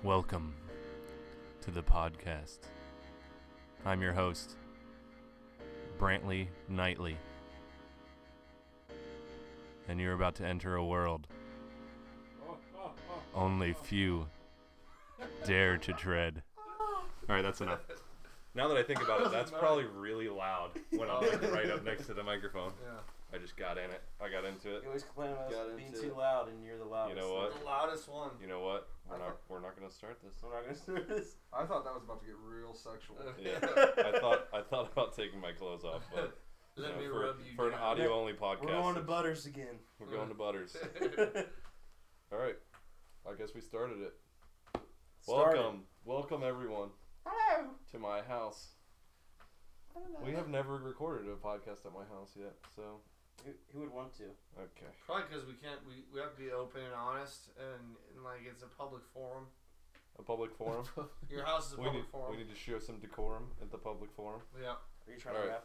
Welcome to the podcast. I'm your host, Brantley Knightley, and you're about to enter a world only few dare to tread. Alright, that's enough. Now that I think about it, that's probably really loud when I'm like right up next to the microphone. Yeah. I just got in it. I got into it. You always complain about us being too loud, and you're the loudest. You know what? The loudest one. You know what? We're not gonna start this. We're not gonna start this. I thought that was about to get real sexual. Yeah. I thought about taking my clothes off, but Let me for, rub you for an down. audio only podcast. We're going to Butters again. We're going to Butters. All right. I guess we started it. Welcome everyone. Hello. To my house. We have never recorded a podcast at my house yet, so. Who would want to? Okay. Probably because we can't. We have to be open and honest, and like it's a public forum. A public forum. Your house is a public forum. We need to show some decorum at the public forum. Yeah. Are you trying to rap?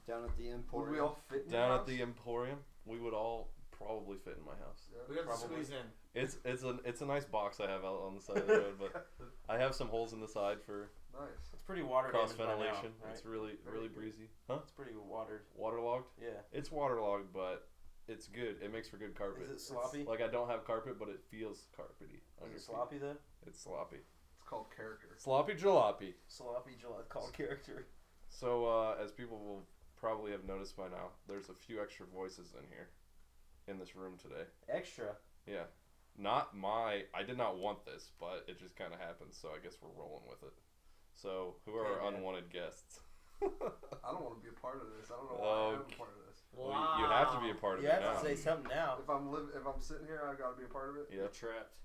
Down at the Emporium. Would we all fit in Down your at the Emporium, we would all probably fit in my house. Yeah, we have to squeeze in. It's a nice box I have out on the side of the road, but I have some holes in the side for It's pretty water cross damaged by now, ventilation. right? It's really breezy. Huh? It's pretty watered. Waterlogged? Yeah. It's waterlogged, but it's good. It makes for good carpet. Is it sloppy? Like I don't have carpet, but it feels carpety. Is it sloppy though? It's sloppy. It's called character. Sloppy jalopy. Sloppy called character. So as people will probably have noticed by now, there's a few extra voices in here, in this room today. Extra. Yeah. I did not want this, but it just kind of happened, so I guess we're rolling with it. So, who are our unwanted guests? I don't want to be a part of this. I don't know why I'm a part of this. Well, you have to be a part of You it have now. to say something now. If I'm sitting here, I got to be a part of it. Yeah. You're trapped.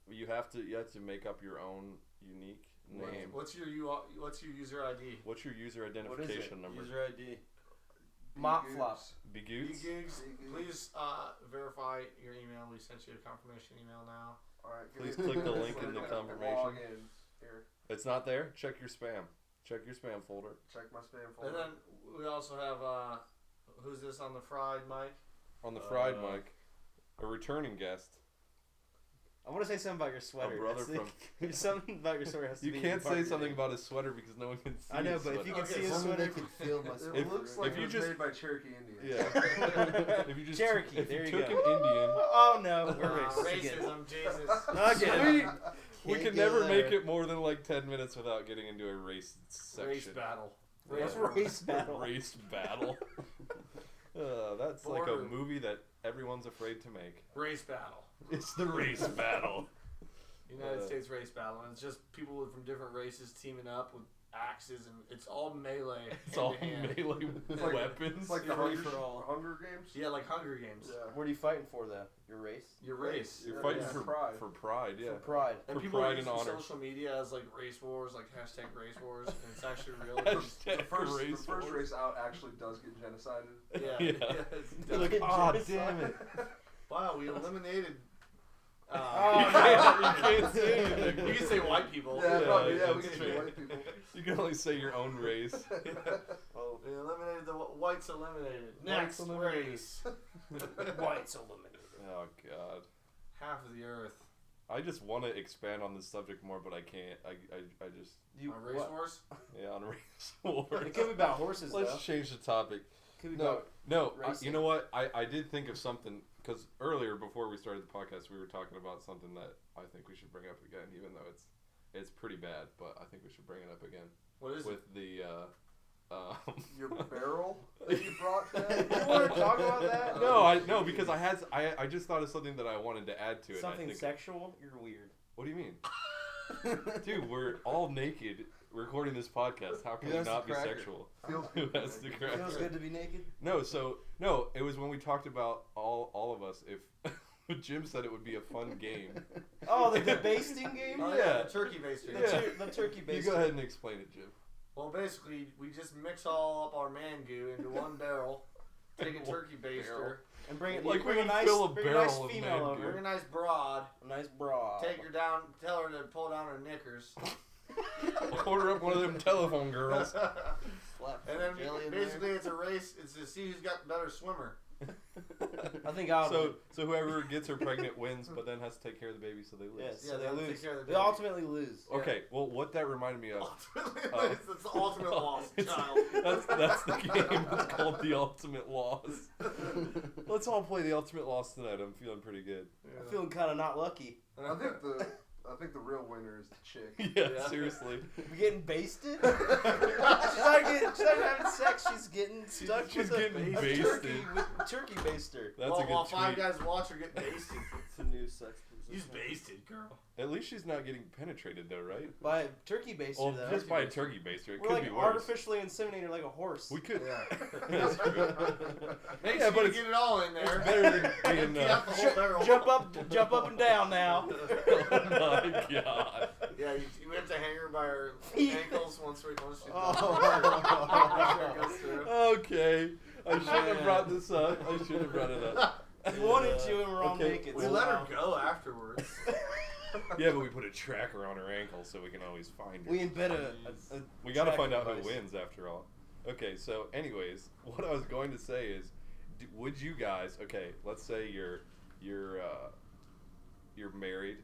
You have to make up your own unique name. What's your user ID? What's your user identification number? User ID. Mop flop. Bigoots? Please verify your email. We sent you a confirmation email now. All right. Please click the link in the confirmation. Log in here. It's not there? Check your spam. Check your spam folder. Check my spam folder. And then we also have who's this on the fried mic? On the fried mic, a returning guest. I want to say something about your sweater. A brother from. Something about your sweater has to You be. can't say something about his sweater because no one can see. I know, his but sweater. if you can Okay, see his so sweater, feel my sweater. It looks like if it you was just- made by Cherokee Indians. Yeah. If you just Cherokee, if there you you took go. an Indian. Oh no, we're racist again. Racism, Jesus. Again. We Can't can get never there. make it more than like 10 minutes without getting into a race section. Race battle. Race battle. Race battle. That's like Border. a movie that everyone's afraid to make. Race battle. It's the race battle. United States race battle, and it's just people from different races teaming up with axes, and it's all melee. It's all hand-to-hand. melee like- weapons. It's like the Free Hunger, for all. Hunger Games. Yeah, like Hunger Games. Yeah. What are you fighting for though? Your race? Your race. You're Yeah, fighting yeah. for Pride. pride, yeah. For pride. And For people pride use and honor. social media as like race wars, like hashtag race wars, and it's actually real. Hashtag The first wars. race out actually does get genocided. Yeah. Yeah. It's You're like, Get ah, genocide. damn it. wow, we eliminated. You can't say anything. You can say white people. Yeah, probably. Yeah, we that's can true. say white people. You can only say your own race. Oh, we eliminated the whites. Eliminated. Next Whites eliminated. race. Whites eliminated. Oh, God. Half of the earth. I just want to expand on this subject more, but I can't. I just... On race wars. Yeah, on race wars. It could be about horses though. Let's change the topic. Could be No, about no. racing. You know what? I did think of something, because earlier, before we started the podcast, we were talking about something that I think we should bring up again, even though it's pretty bad, but I think we should bring it up again. What is With the... Your barrel that you brought You today? want to talk about that? No, because I just thought of something that I wanted to add to it. Something and I think, sexual? You're weird. What do you mean? Dude, we're all naked recording this podcast. How can Who we has not the be cracker? sexual? Feels Who good to has the be naked. cracker? Feels good to be naked. No, it was when we talked about all of us. If Jim said it would be a fun game. Oh, the basting game? Oh, Yeah. the turkey baster. Yeah. The turkey You basting. go ahead and explain it, Jim. Well, basically, we just mix all up our man goo into one barrel, take a turkey baster, And bring it Like bring we a would nice, fill a bring a barrel nice of female man over. bring a nice broad, A nice bra. take her down, tell her to pull down her knickers, Order up one of them telephone girls. Slap and then jelly in basically there. it's a race. It's to see who's got the better swimmer. I think I'll. So whoever gets her pregnant wins, but then has to take care of the baby, so they lose. Yes, Yeah, so they they'll take lose. care of the They baby. ultimately lose. Okay, well, what that reminded me of. Ultimately, it's the ultimate loss, child. That's the game. It's called The Ultimate Loss. Let's all play The Ultimate Loss tonight. I'm feeling pretty good. Yeah. I'm feeling kind of not lucky. I think the real winner is the chick. Yeah, seriously. We getting basted? she's not having sex. She's getting stuck She's with getting a basted. turkey with turkey baster. That's while, a good while tweet. five guys watch her get basted. It's a new sex You's position. basted, girl. At least she's not getting penetrated, though, right? By a turkey baster, Well, though. just by a turkey baster. It We're could like be worse. artificially inseminating her like a horse. We could. Yeah. Make Yeah, sure but you it's get it all in there. better than being. Empty out the whole barrel. Jump up and down now. Oh my god. Yeah, you have to hang her by her ankles once she's done. Oh. Make sure it goes through. Okay. I shouldn't have brought this up. I shouldn't have brought it up. We wanted to, and we're all Okay, naked. We so let her now go afterwards. Yeah, but we put a tracker on her ankle so we can always find her. We embed a We gotta find out tracking who device. wins after all. Okay, so anyways, what I was going to say is, would you guys? Okay, let's say you're married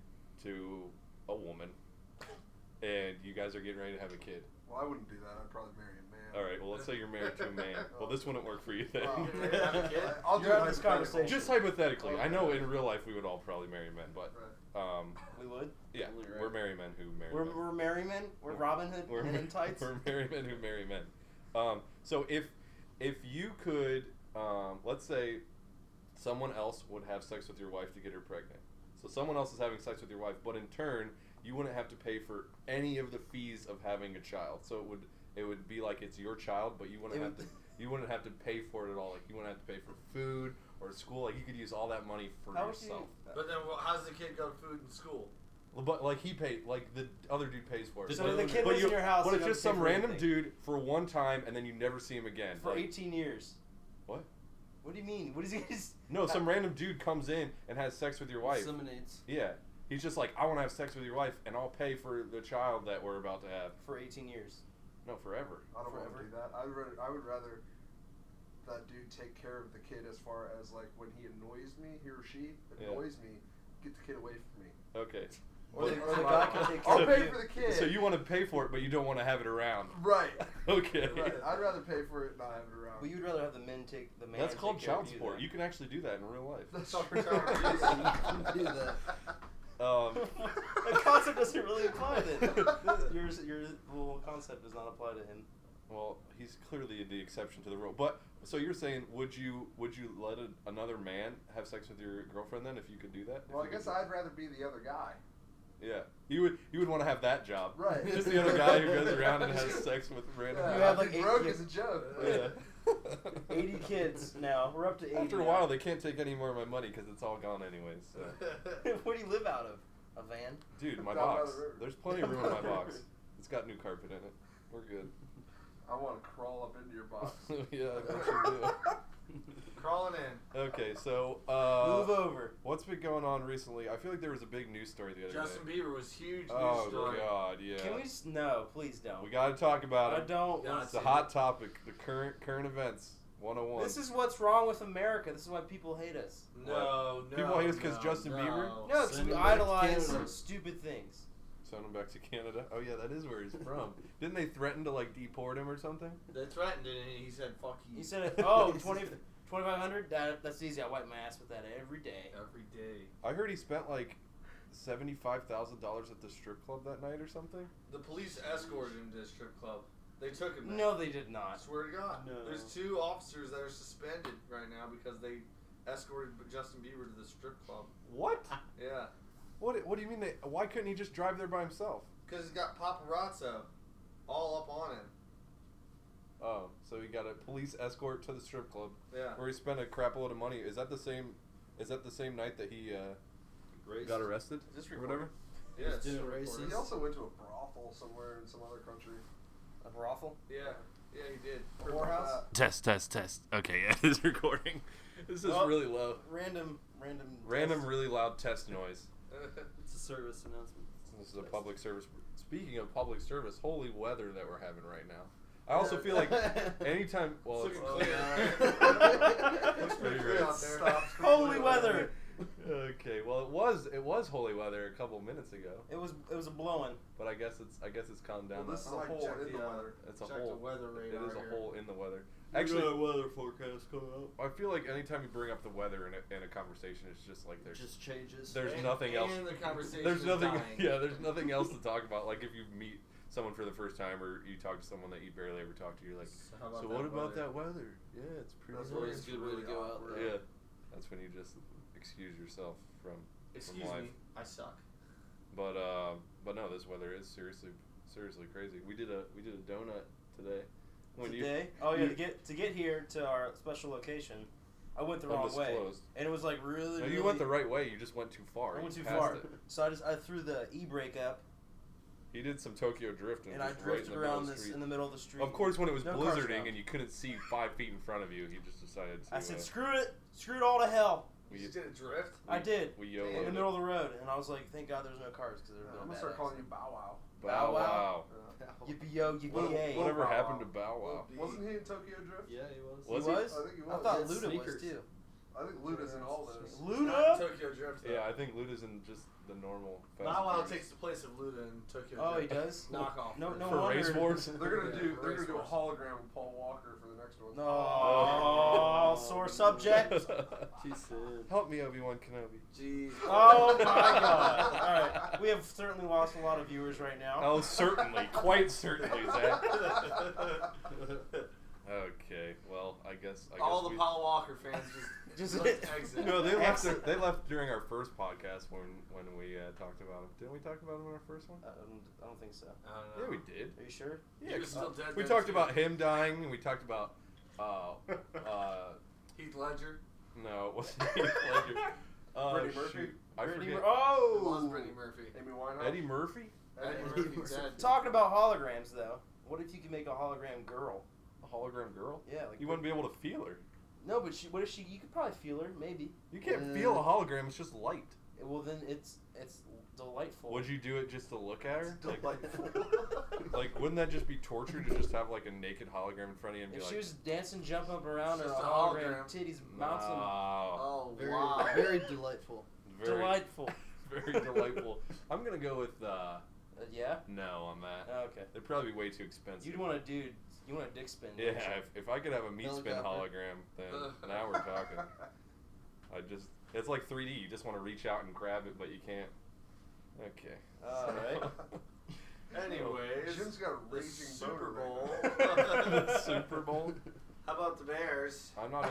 to a woman, and you guys are getting ready to have a kid. Well, I wouldn't do that. I'd probably marry a man. All right. Well, let's say you're married to a man. Well, this wouldn't work for you then. Wow. You're gonna have a kid? I'll do You're it having this hypothetical. conversation. Just hypothetically, I know in real life we would all probably marry men, but Right. We would. yeah, Totally right. we're married men who marry We're men. merry men. We're Robin Hood We're men in tights. We're married men who marry men. So if you could, let's say, someone else would have sex with your wife to get her pregnant. So someone else is having sex with your wife, but in turn, you wouldn't have to pay for any of the fees of having a child. So it would be like it's your child, but you wouldn't have to pay for it at all. Like you wouldn't have to pay for food or school. Like you could use all that money for How would you- yourself. But then, how does the kid go to food in school? But like he paid, like the other dude pays for it. So But- the kid but lives in your house. But you it's don't just pay some for random anything. dude for one time, and then you never see him again. For Like, 18 years. What? What do you mean? What is he? No, some random dude comes in and has sex with your wife. Inseminates Yeah. He's just like, I want to have sex with your wife, and I'll pay for the child that we're about to have. for 18 years. No, forever. I don't want Forever. to do that. I would rather that dude take care of the kid as far as like when he annoys me, he or she annoys me, get the kid away from me. Okay. Or the But- guy can take care I'll of pay you. for the kid. So you want to pay for it, but you don't want to have it around. Right. Okay. Right. I'd rather pay for it and not have it around. Well, you'd rather have the man take the man. That's take called care of child support. then. You can actually do that in real life. That's Soccer true. tower. You can do that. Um, The concept doesn't really apply then. Your whole concept does not apply to him. Well, he's clearly the exception to the rule. But so you're saying, would you let another man have sex with your girlfriend then if you could do that? Well, If I you guess could- I'd rather be the other guy. Yeah, you would want to have that job. Right. Just the other guy who goes around and has sex with random. Yeah, You have I'd be like broke 8 as a joke. Yeah. 80 kids now. We're up to 80. After a now. while, they can't take any more of my money because it's all gone anyways. So. What do you live out of? A van? Dude, my Down by box. the river. There's plenty of room in my box. It's got new carpet in it. We're good. I want to crawl up into your box. Yeah, I bet you do. Crawling in. Okay, so Move over. what's been going on recently? I feel like there was a big news story the other Justin day. Bieber was huge. Oh news story. God, yeah. Can we? No, please don't. We got to talk about I it. don't. Yeah, want It's a to. hot topic. The current events 101. This is what's wrong with America. This is why people hate us. No, no. People hate us 'cause no, Justin no. Bieber? No, because Send we him back to idolize Canada. stupid things. Send him back to Canada. Oh yeah, that is where he's from. Didn't they threaten to like deport him or something? They threatened it, and he said, "Fuck you." He said, "Oh, 2,500. That's easy. I wipe my ass with that every day." every day. I heard he spent like $75,000 at the strip club that night or something. The police escorted him to the strip club. They took him there. No, they did I not. swear to God. No. There's 2 officers that are suspended right now because they escorted Justin Bieber to the strip club. What? Yeah. What do you mean? Why couldn't he just drive there by himself? Because he's got paparazzo all up on him. Oh, so he got a police escort to the strip club Yeah. where he spent a crap load of money. Is that the same night that he got arrested Is this or recorded? whatever? Yeah. it's doing still racist. recorded. He also went to a brothel somewhere in some other country. A brothel? Yeah. Yeah, he did. A whorehouse? Test. Okay, yeah, it is recording. This is Well, really low. Random. Really loud test noise. It's a service announcement. This is a public service. Speaking of public service, holy weather that we're having right now. I also feel like anytime. Well, It's it's, looking clear. Looks pretty You're clear right. out there. Stops holy weather. Okay, well it was holy weather a couple minutes ago, It was a blowing. but I guess it's calmed down. Well, this is a I hole checked in the weather. It's a checked hole. the weather It radar is a here. hole in the weather. Actually, Actually, weather forecast coming up. I feel like anytime you bring up the weather in a conversation, it's just like It just changes. there's nothing else. And the conversation There's is nothing. dying. Yeah, there's nothing else to talk about. Like if you meet someone for the first time, or you talk to someone that you barely ever talk to, you're like, So, how so what about that weather? Yeah, it's pretty. That's nice." where It's it's a good way to really go out awkward. there. Yeah, that's when you just excuse yourself from Excuse life. me, I suck. But no, this weather is seriously crazy. We did a donut today. Today? Oh yeah, to get here to our special location, I went the wrong way, Undisclosed. and it was like really. No, really, you went the right way. You just went too far. I went You too passed far, it. so I threw the e-brake up, He did some Tokyo drift and I just drifted right in the middle around of the this street. in the middle of the street. Of course, when it was No cars blizzarding around. and you couldn't see 5 feet in front of you, he just decided to. I said, screw it all to hell. You just did a drift? I did. We In YOLO'd the it. middle of the road, and I was like, thank God there's no cars because there's I'm no gonna start calling you Bow Wow. Bow Wow. Yippee yo, yippee What- yay. Whatever Bow happened to Wow. Bow Wow? Wasn't he in Tokyo Drift? Yeah, he was. Was he? he? Was? I think he was. I thought He had Luda sneakers. was too. I think Luda's in all those. Not Luda? Tokyo Drift, though. Yeah, I think Luda's in just the normal. Fast Bow and Wow Furious. takes the place of Luda in Tokyo Oh, he Drift. does. Knockoff. No, no For wonder. race wars? They're gonna Yeah, do race a wars. hologram of Paul Walker for the next one. Oh, sore subject. She said. Help me, Obi-Wan Kenobi. Jeez. Oh my God! All right, we have certainly lost a lot of viewers right now. Oh, certainly, quite certainly, Zach. Okay, well, I guess All the we, Paul Walker fans just exit. No, they left during our first podcast when we talked about him. Didn't we talk about him in our first one? I don't think so. I don't Yeah, know. we did. Are you sure? Yeah, He was still dead we then, talked too. about him dying, and we talked about Heath Ledger. no, it wasn't Heath Ledger. Brittany Murphy? Shoot, I Brittany forget. Mur- oh! It was Brittany Murphy. Amy Winehouse. Eddie Murphy? Eddie Murphy's dead. Talking about holograms, though. What if you could make a hologram girl? A hologram girl? Yeah, like You wouldn't be able to feel her. No, but what if she? You could probably feel her, maybe. You can't feel a hologram. It's just light. Well, then it's delightful. Would you do it just to look at her? Delightful. Like, wouldn't that just be torture to just have like a naked hologram in front of you and be If like, she was dancing, jumping up around, and a Just a hologram hologram. titties bouncing, wow, Oh, Very, wow. very delightful. very, delightful. very delightful. I'm gonna go with Yeah. no on that. Oh, okay. They'd probably be way too expensive. You'd want a dude. You want a dick spin. Yeah, don't you? if I could have a meat spin Helicopter. hologram, then now we're talking. It's like 3D. You just want to reach out and grab it, but you can't. Okay. All right. Anyways, Jim's got a the raging Super boner Bowl. right The Super Bowl. How about the Bears? I'm not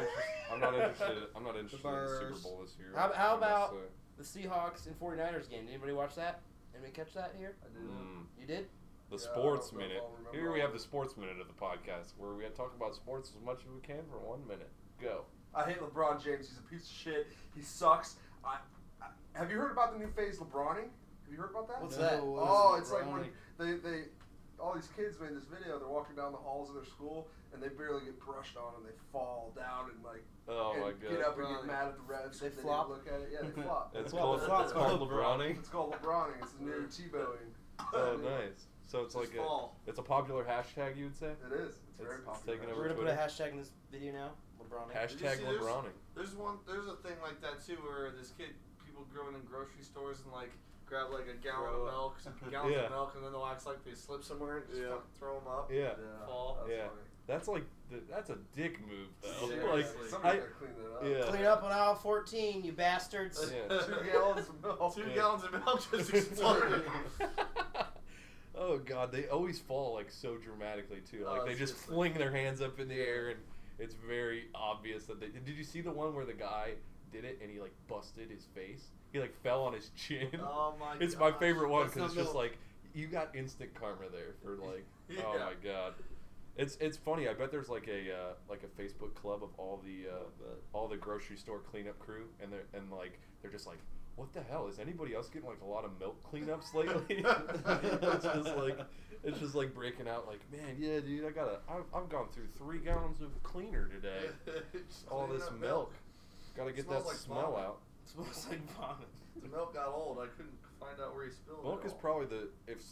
interested. I'm not interested in the Super Bears. Bowl this year. How I must about say. the Seahawks and 49ers game? Did anybody watch that? Anybody catch that here? I did You did? The Yeah, sports I don't know if minute. I'll remember Here we all have of the it. sports minute of the podcast, where we talk about sports as much as we can for 1 minute. Go. I hate LeBron James. He's a piece of shit. He sucks. Have you heard about the new phase LeBroning? Have you heard about that? What's that? Oh, it's like when they all these kids made this video. They're walking down the halls of their school and they barely get brushed on and they fall down and like Oh my get god. up and get mad at the refs. They if flop? didn't look at it. Yeah, they flop. It's Well, called it's not it's called called LeBroning. It's called LeBroning. It's the new T-bowing. Oh, nice. So it's This like fall. it's a popular hashtag, you would say. It is. It's very It's popular. taken We're over gonna put a Twitter. hashtag in this video now. LeBron. Hashtag see this? LeBroning. There's a thing like that too, where this kid, people growing in grocery stores and like grab like a gallon of milk, some gallons Yeah. of milk, and then they'll act like they slip somewhere and just Yeah. fucking throw them up. Yeah. Fall. That's Yeah. funny. That's like that's a dick move though. Seriously. Like Somebody's I gotta clean that up. yeah. Clean up on aisle 14, you bastards. Yeah. 2 gallons of milk. 2 Yeah. gallons of milk just exploded. Oh god, they always fall like so dramatically too. Like Oh, they just seriously. fling their hands up in the air and it's very obvious that they did. You see the one where the guy did it and he like busted his face? He like fell on his chin. Oh my It's my gosh. favorite one That's because it's not just milk. like you got instant karma there for like oh Yeah. my god. It's funny. I bet there's like a Facebook club of all the grocery store cleanup crew, and they're just like, what the hell is anybody else getting like a lot of milk cleanups lately? it's just like breaking out like, man, yeah, dude, I've gone through 3 gallons of cleaner today. Just All cleaning this up milk, gotta get Smells that like smell vomit. out. It smells like vomit. The milk got old. I couldn't find out where he spilled Milk it is all. probably the if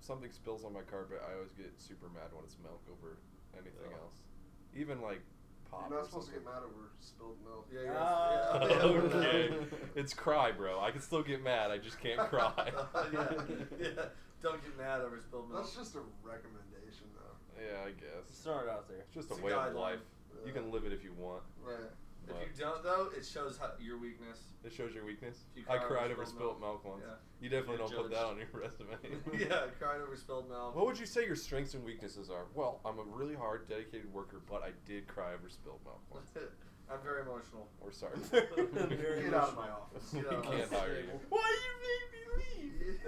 something spills on my carpet, I always get super mad when it's milk over anything else. Even like pop. You're not supposed to get mad over spilled milk. Okay. It's cry, bro. I can still get mad. I just can't cry. Yeah. Don't get mad over spilled milk. That's just a recommendation, though. Yeah, I guess. Just throw it out there. It's just It's a a way of guideline. life. You can live it if you want. Right. If you don't, though, it shows your weakness. It shows your weakness. You I cry cried over over spilled spilt milk once. Yeah. You definitely You're don't put that judged. on your resume. Yeah, cried over spilled milk. What would you say your strengths and weaknesses are? Well, I'm a really hard, dedicated worker, but I did cry over spilled milk once. I'm very emotional. Or sorry. Get out of my office. We Get out of can't my hire you. Why you made me leave?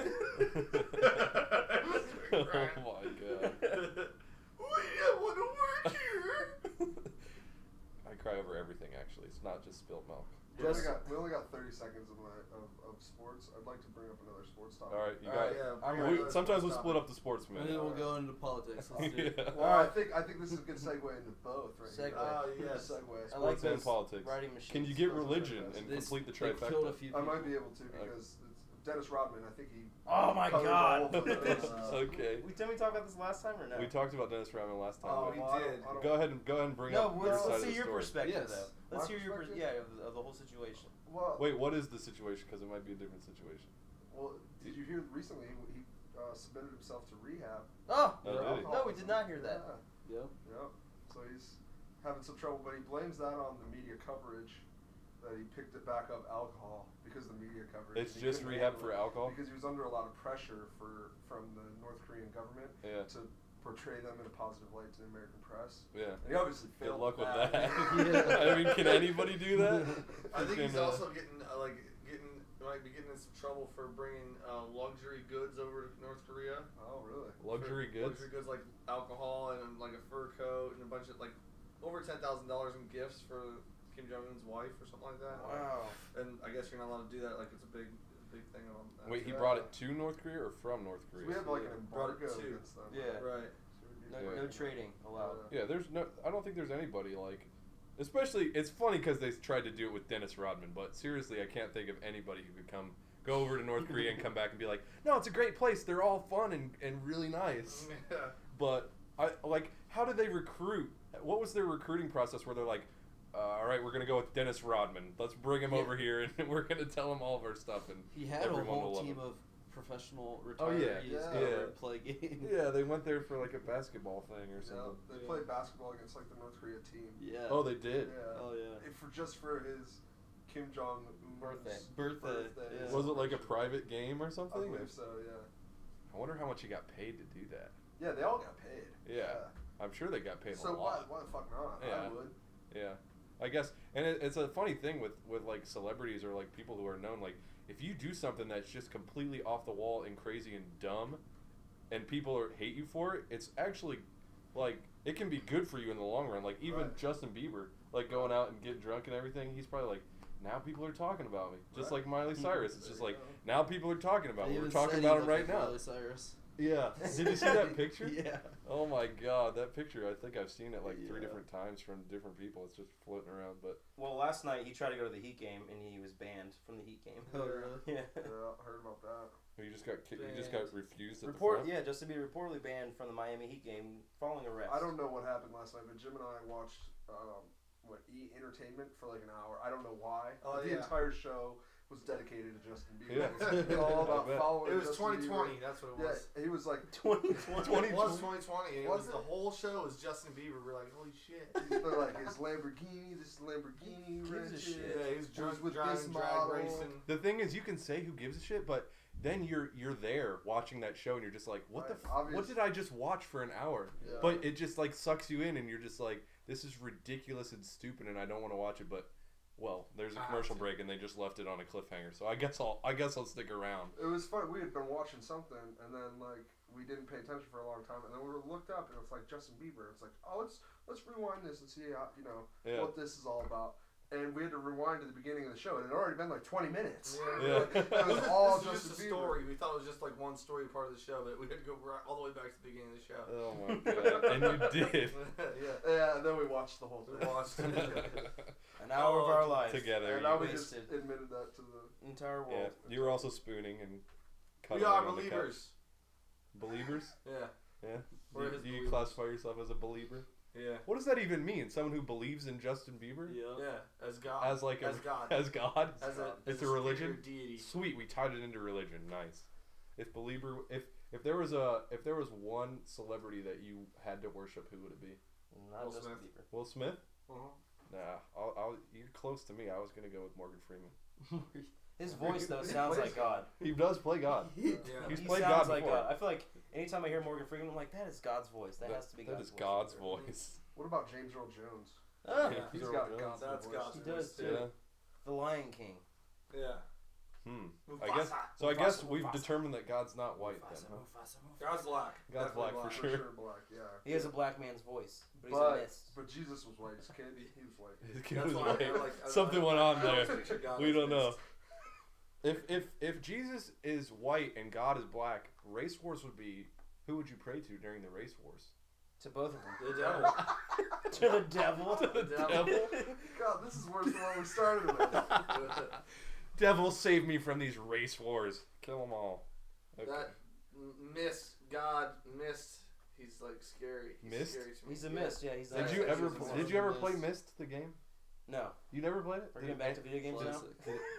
Oh my god. I want to work here. I cry over everything, actually. It's not just spilled milk. We only got 30 seconds of sports. I'd like to bring up another sports topic. All right, you got it. Yeah, Sometimes we'll split up the sports, man. And then we'll go into politics. Let's do it. Yeah. Well, I think this is a good segue into both, right? Segue. Here. Yes. Segue. I like Sports and those politics. writing machines. Can you get Those are religion fantastic. and complete the They killed a trifecta? few I people. might be able to because it's Dennis Rodman. I think he. Oh my covered god. the whole bases. Okay. Didn't we talk about this last time or no? We talked about Dennis Rodman last time. Oh, but we did. Go ahead and bring No, up your let's side of see the your story. perspective Yes. though. Let's My hear your perspective? of the whole situation. Well, Wait, what is the situation? Because it might be a different situation. Well, did you hear recently he submitted himself to rehab? Oh, Oh, did he? no, we did not hear that. Yeah. Yeah. Yeah. So he's having some trouble, but he blames that on the media coverage that he picked it back up alcohol because of the media coverage. It's and he just couldn't rehab handle for it alcohol? because he was under a lot of pressure from the North Korean government Yeah. to portray them in a positive light to the American press. Yeah. And he obviously Good failed. luck with that. that. Yeah. I mean, can anybody do that? I think he's Freaking, also might be getting in some trouble for bringing luxury goods over to North Korea. Oh, really? luxury goods. Luxury goods like alcohol and like a fur coat and a bunch of like over $10,000 in gifts for Kim Jong Un's wife or something like that. Wow. And I guess you're not allowed to do that. Like it's a big thing on that. Wait, he Yeah. brought it to North Korea or from North So Korea? we have like an Brought it embargo to- against them. Yeah. Right. No, Yeah. no trading allowed. Yeah, there's no. I don't think there's anybody like. Especially, it's funny because they tried to do it with Dennis Rodman, but seriously, I can't think of anybody who could go over to North Korea and come back and be like, no, it's a great place. They're all fun and really nice. Yeah. But how did they recruit? What was their recruiting process where they're like, all right, we're gonna go with Dennis Rodman. Let's bring him over here and we're gonna tell him all of our stuff. And He had a everyone will whole love team him. of professional Oh, retirees yeah. go Yeah. over and play games. Yeah, they went there for like a basketball thing or Yeah, something. they played basketball against like the North Korea team. Yeah. Oh, they did. Yeah. Oh, yeah. For his Kim Jong Un's Birthday. Yeah. Was it like a private game or I something? believe so. Yeah. I wonder how much he got paid to do that. Yeah, they all got paid. Yeah. I'm sure they got paid So a lot. why the fuck not? Yeah. I would. Yeah, I guess, and it's a funny thing with like celebrities or like people who are known. Like, if you do something that's just completely off the wall and crazy and dumb, and people hate you for it, it's actually like it can be good for you in the long run. Like even Right. Justin Bieber, like going out and getting drunk and everything, he's probably like, now people are talking about me, just Right. like Miley Cyrus. It's There just you like go. now people are talking about They me. We're even talking said he about him looked right like now. Miley Cyrus. Yeah. Did you see that picture? Yeah. Oh my god, that picture! I think I've seen it like 3 Yeah. different times from different people. It's just floating around, but Well, last night he tried to go to the Heat game and he was banned from the Heat game. Oh, really? Yeah. Yeah, I heard about that. you just got refused at the Report. front? Yeah, Justin Bieber reportedly banned from the Miami Heat game following arrest. I don't know what happened last night, but Jim and I watched Entertainment for like an hour. I don't know why. Oh, But the yeah. entire show was dedicated to Justin Bieber. Yeah. It was all about I bet. following It was Justin 2020. Bieber. That's what it Yeah, was. he was like 2020. It was 2020. And it Was was it? the whole show was Justin Bieber. We're like, holy shit. they're like his Lamborghini, this Lamborghini, Who gives a red shit? shit. Yeah, he was drunk, with driving, this drag model. racing. The thing is, you can say who gives a shit, but then you're there watching that show and you're just like, what Right, what did I just watch for an hour? Yeah. But it just like sucks you in, and you're just like, this is ridiculous and stupid, and I don't want to watch it. But well, there's a I have commercial to. break, and they just left it on a cliffhanger. So I guess I'll stick around. It was fun. We had been watching something, and then like we didn't pay attention for a long time, and then we looked up, and it's like Justin Bieber. It's like, oh, let's rewind this and see how Yeah. what this is all about. And we had to rewind to the beginning of the show, and it had already been like 20 minutes. Yeah. It was all This is Justin just a Bieber. story. We thought it was just like one story part of the show, but we had to go all the way back to the beginning of the show. Oh my god! And you did. Yeah. Yeah, and then we watched the whole We thing. watched it. An hour of our lives. Together. And now we just wasted. admitted that to the. Entire Yeah, world. you were also spooning and. We cuddling are on the couch. believers. Believers? Yeah. Yeah. Or his Do you believers. classify yourself as a believer? Yeah. What does that even mean? Someone who believes in Justin Bieber? Yeah. As God. As like as God. As God? As It's a a religion? superior deity. Sweet, we tied it into religion. Nice. If there was one celebrity that you had to worship, who would it be? Not Will Justin Smith. Bieber. Will Smith? Uh-huh. Nah, you're close to me. I was gonna go with Morgan Freeman. His voice though sounds like God. He does play God. Yeah. He's He played sounds God like before. God. I feel like anytime I hear Morgan Freeman, I'm like, that is God's voice. That has to be That God's is voice. God's right there. voice. What about James Earl Jones? Ah, Yeah. He's Earl got Jones. God's That's voice. God's He voice, does, too. too. Yeah. The Lion King. Yeah. I guess. So I Mufasa, guess we've Mufasa. determined that God's not white then. Huh? God's black. God's black Definitely for For sure. sure, black. Yeah. He has a black man's voice, but he's a mist. But Jesus was white. His kid, he was white. His kid That's was why white. I Something went on I there. always picture God We as don't know. mist. If Jesus is white and God is black, race wars would be. Who would you pray to during the race wars? To both of them. The devil. To the devil. To the devil. God, this is worse than what we started with. Devil, save me from these race wars. Kill them all. Okay. That mist, God, mist. He's like scary. He's Mist? Scary to me. He's a mist, yeah. He's Did not you a- ever? he's a- Did you ever play Mist. Myst the game? No. You never played it? We're getting back to video games now.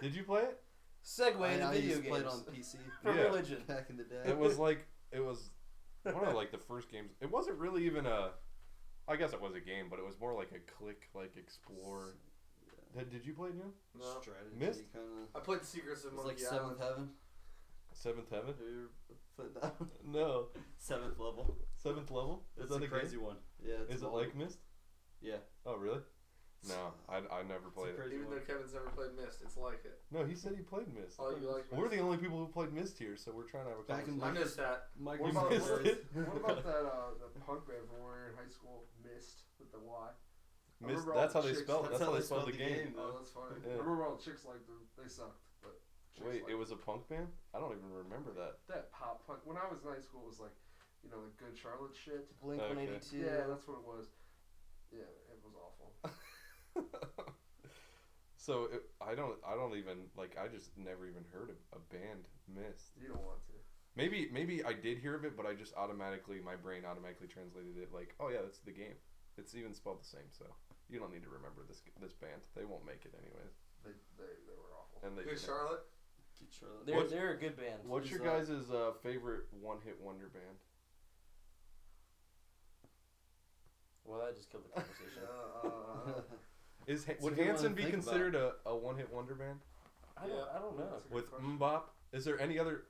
Did you play it? Segue into I video used to play it games. on PC From Yeah. religion. back in the day. It was one of like the first games. It wasn't really even a. I guess it was a game, but it was more like a click, like explore. Did you play it, Jim? No. strategy Mist? kind of. I played the Secrets of It was like Monkey Seventh Island. Heaven. Seventh Heaven? Have you ever played that one? No. Seventh level. Seventh level? Is It's that a a crazy game? one. Yeah. It's Is it about- like Myst? Yeah. Oh, really? No, I never It's a played it. crazy Even one. though Kevin's never played Mist, it's like it. No, he said he played Myst. Oh, you like We're Myst? the only people who played Myst here, so we're trying to have a Back in conversation. I missed that. Mike What You about, missed what, it. what about that punk band from when we were in high school? Mist with the Y. I Myst, remember all that's the how they chicks- spelled. That's how they spelled the game. Oh, that's funny. Yeah. I remember all the chicks liked them. They sucked, but chicks Wait, liked it was a punk band? I don't even remember that. that pop punk. When I was in high school, it was like, like Good Charlotte shit. Blink Okay. 182. Yeah, that's what it was. Yeah, it was awful. So I don't even like. I just never even heard of a band Myst. You don't want to. Maybe I did hear of it, but I just my brain automatically translated it like, oh yeah, that's the game. It's even spelled the same, so you don't need to remember this band. They won't make it anyways. They were awful. And they Good didn't. Charlotte. Good Charlotte. They're a good band. What's your Who's guys' favorite one-hit wonder band? Well, that just killed the conversation. Would a good one Hanson to be think considered a one-hit wonder band I don't know. That's a good with question. Mbop? Is there any other?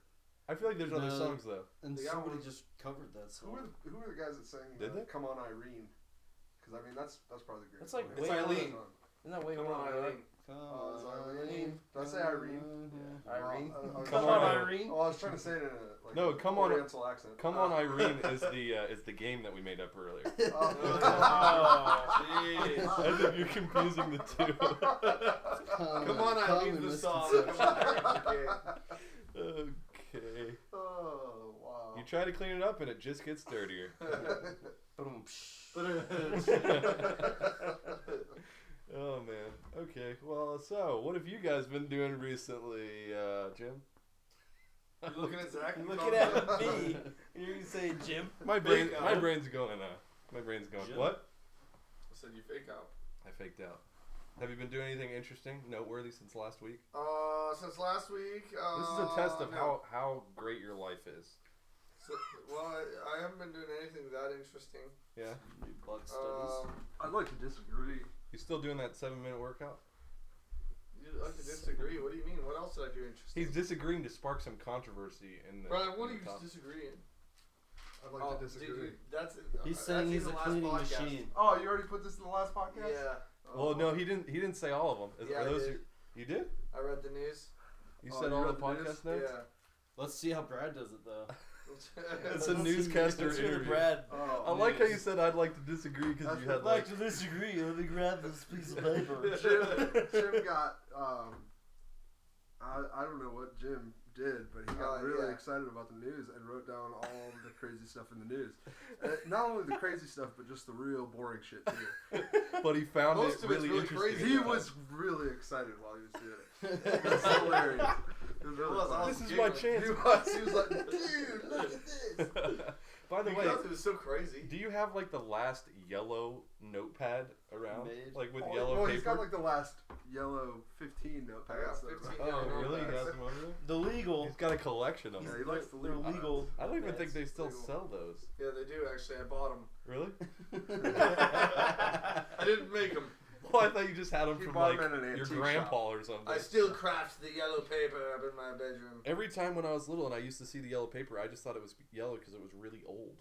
I feel like there's other No. songs though. And They got somebody one- just covered that Who song. were the guys that sang Did they? "Come On Irene"? Because I mean that's probably the greatest. That's like one. It's way Eileen. Song. Isn't that way Come more on, than Eileen. Come Oh, it's on, Irene. Did I say Irene? Yeah. Irene? I was Come trying on, to- Irene. Oh, I was trying to say it in a like No, an Come On- Oriental accent. Come on, Irene is the game that we made up earlier. Oh, jeez. I think you're confusing the two. Come on, Eileen's the song. misconception. Come on, Irene's Okay. Oh wow. You try to clean it up and it just gets dirtier. Boom. Oh man. Okay. Well, so what have you guys been doing recently, Jim? You looking at Zach? You're looking at me. You're gonna say Jim? My Fake brain's out. going. My brain's going. Jim? What? I said you fake out. I faked out. Have you been doing anything interesting, noteworthy since last week? Since last week. This is a test of no. how great your life is. So, well, I haven't been doing anything that interesting. Yeah. New bug studies. I'd like to disagree. You still doing that 7-minute workout? You like to disagree? What do you mean? What else did I do interesting? He's disagreeing to spark some controversy in the. Brother, what are in you the topic. disagreeing? I'd like to disagree. That's He's that's saying in he's the a last cleaning podcast. machine. Oh, you already put this in the last podcast? Yeah, Well, no, he didn't say all of them. Yeah, Are I those did. You did? I read the news. You Oh, said you all the read the news? podcast notes? Yeah. Let's see how Brad does it though. It's a newscaster Let's hear the interview. Brad. Oh, I like how you said I'd like to disagree because you had I'd like to disagree. Let me grab this piece of paper. Jim got I don't know what Jim did, but he got really yeah. excited about the news and wrote down all the crazy stuff in the news. Not only the crazy stuff, but just the real boring shit too. But he found Most it of it's really really interesting. crazy. He was really excited while he was doing it. It was hilarious. This is my chance. He was like, dude, look at this. By the way, Because it was so crazy. do you have like the last yellow notepad around, Made. like with Oh, yellow well, paper? he's got like the last yellow 15 notepads. I got that are 15 around. Oh, yellow really? You notepads. got them over there? The legal. He's got a collection of Yeah, them. he likes the They're legal. legal. I don't even think they still Legal. sell those. Yeah, they do actually. I bought them. Really? I didn't make them. Well, I thought you just had them He from bought like them in an your antique grandpa or something. I still craft the yellow paper up in my bedroom. Every time when I was little and I used to see the yellow paper, I just thought it was yellow because it was really old.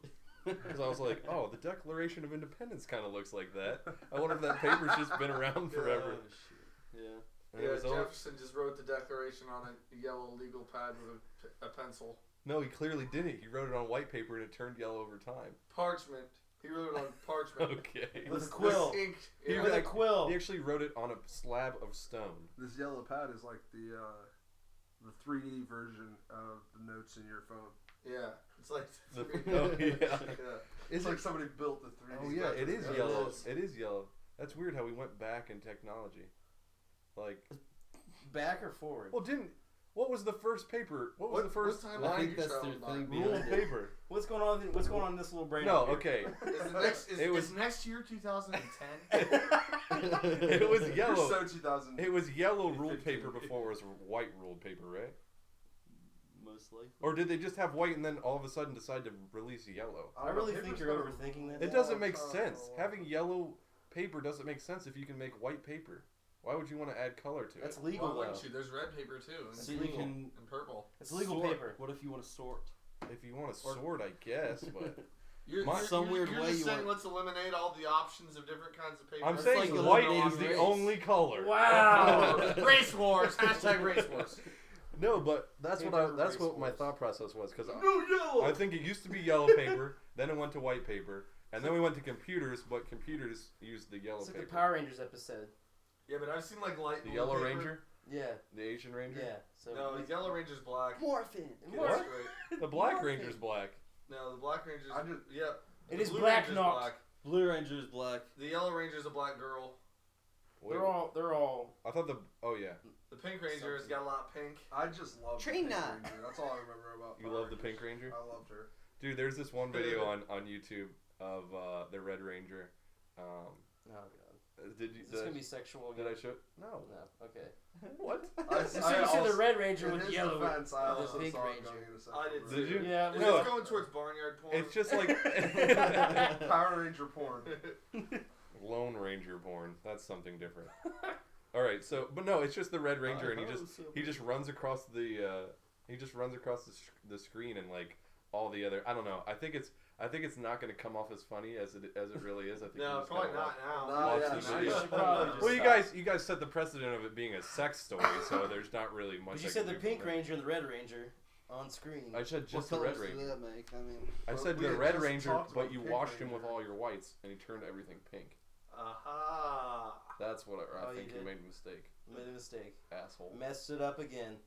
Because I was like, oh, the Declaration of Independence kind of looks like that. I wonder if that paper's just been around forever. Oh, shit. Yeah. And it Yeah, was old. Jefferson just wrote the Declaration on a yellow legal pad with a pencil. No, he clearly didn't. He wrote it on white paper and it turned yellow over time. Parchment. He wrote it on parchment. Okay. With a quill. Ink. He Yeah. With a quill. He actually wrote it on a slab of stone. This yellow pad is like the 3D version of the notes in your phone. Yeah. It's like Oh, yeah. yeah. It's like somebody built the 3D. Oh, yeah, it is version. yellow. is. It is yellow. That's weird how we went back in technology. Like, Back or forward? well, what was the first paper? What was the first what I timeline think you that's traveled their by? thing rule behind of it. paper? What's going on? What's going on in this little brain? No, over here? okay. Is the next is, It was- is next year 2010? It was You're yellow. so 2000. It was yellow ruled 15. paper before it was white ruled paper, right? Most likely. Or did they just have white and then all of a sudden decide to release yellow? I really think you're overthinking this. It doesn't make sense. Having yellow paper doesn't make sense if you can make white paper. Why would you want to add color to That's it? legal Why though. wouldn't you? There's red paper too. And So you legal. can and purple. It's legal sort. paper. What if you want to sort? If you want a sword, I guess, but Some weird you're way just you saying want- let's eliminate all the options of different kinds of paper. I'm That's saying like white eliminating is the race. only color. Wow. Race wars. Hashtag race wars. No, but that's Paper that's race what my wars. thought process was because No yellow. I think it used to be yellow paper, then it went to white paper, and then we went to computers, but computers used the yellow It's like paper. the Power Rangers episode. Yeah, but I've seen like light The blue Yellow paper. Ranger, Yeah. the Asian Ranger. Yeah. So No, the Yellow Ranger's black. Morphin. Get What? it straight. The Black Morphin. Ranger's black. No, the Black Ranger's. I just- Yep. It The is Blue black Ranger's knocked. black. Blue Ranger is black. The Yellow Ranger's a black girl. Wait, They're all. I thought the. Oh yeah, The Pink Ranger has got a lot of pink. I just love Trina. the Pink Ranger. That's all I remember about. you Power love the Rangers. Pink Ranger, I loved her. dude. There's this one video on YouTube of the Red Ranger. Oh god. Did you? Is this gonna be sexual? Did I show? No. No. Okay. What? You said the Red Ranger in with his yellow. defense, I the also Pink saw it Ranger. going into sexual I did Did too. you? Yeah. Is No. this going towards barnyard porn? It's just like Power Ranger porn. Lone Ranger born. That's something different. All right, so but no, it's just the Red Ranger, and he just runs across the the screen and like all the other. I don't know. I think it's not going to come off as funny as it really is. I think No, you just probably gotta not now. No, watch yeah, the now video. you should probably just Well, stop. you guys set the precedent of it being a sex story, so there's not really much. But you I said can the do Pink from there. Ranger and the Red Ranger on screen. I said just What the Red colors do Ranger. that make? I mean, I Well, said we the had Red just Ranger, talked but about you Pink washed him with Ranger. all your whites, and he turned everything pink. Aha. That's what I Oh, you think you did? made a mistake, Made a mistake. asshole. Messed it up again.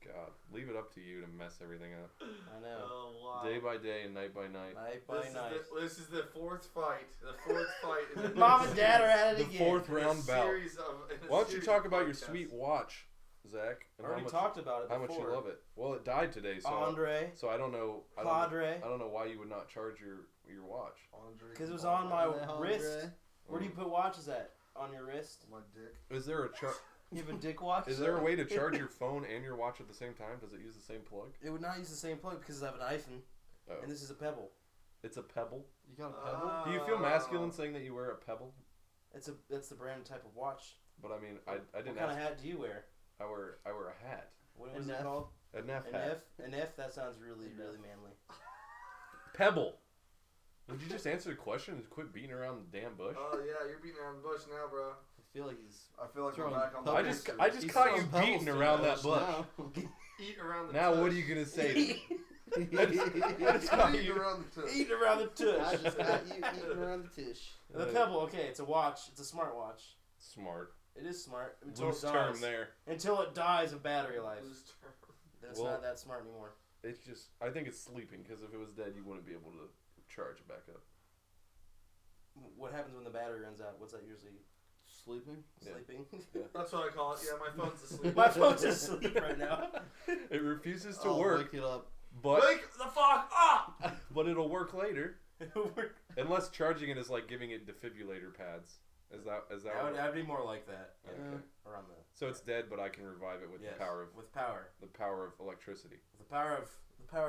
God, leave it up to you to mess everything up. I know. Oh wow. Day by day and night by night. Night by night. This is the fourth fight. The fourth fight. In the Mom and Dad are at it The again. fourth in a round bout. series of- in a Why don't you series talk of about your podcasts. sweet watch, Zach? I And already talked about it how before. much you love it. Well, it died today, so Andre. so I don't know. Padre. I don't know why you would not charge your watch. Andre. Because it was on my Alejandro. wrist. Where do you put watches at? On your wrist? My dick. Is there a You have a dick watch? Is there a way to charge your phone and your watch at the same time? Does it use the same plug? It would not use the same plug because I have an iPhone, Oh, and this is a Pebble. it's a Pebble. you got a pebble. Do you feel masculine saying that you wear a Pebble? That's the brand type of watch. But I mean, I What didn't kind of ask. hat do you wear? I wear a hat. What An was it F. called? A Neff An hat. F? An F? That sounds really manly. Pebble. Would you just answer the question and quit beating around the damn bush? Oh yeah, you're beating around the bush now, bro. I feel like he's I feel like throwing we're back on the I pebbles. just- I just He's caught throwing you pebbles beating through around the that bush now. Eat around the Now, tush. what are you gonna say? To me? It's Eating around the tip. Eating around the I tush. just got you eating around the tish. The Pebble, okay, it's a watch. It's a smart watch. Smart. It is smart until Loose it dies. term there. Until it dies of battery life. Lose term. Then it's Well- not that smart anymore. It's just, I think it's sleeping because if it was dead, you wouldn't be able to charge it back up. What happens when the battery runs out? What's that usually? Sleeping. Yeah. Sleeping. That's what I call it. Yeah, my phone's asleep. My phone's asleep right now. It refuses to I'll work, wake it up. but Wake the fuck up! but it'll work later. Unless charging it is like giving it defibrillator pads. Is that what- I'd be more like that. Yeah. Okay. Around the. So it's dead, but I can revive it with Yes, the power of electricity. The power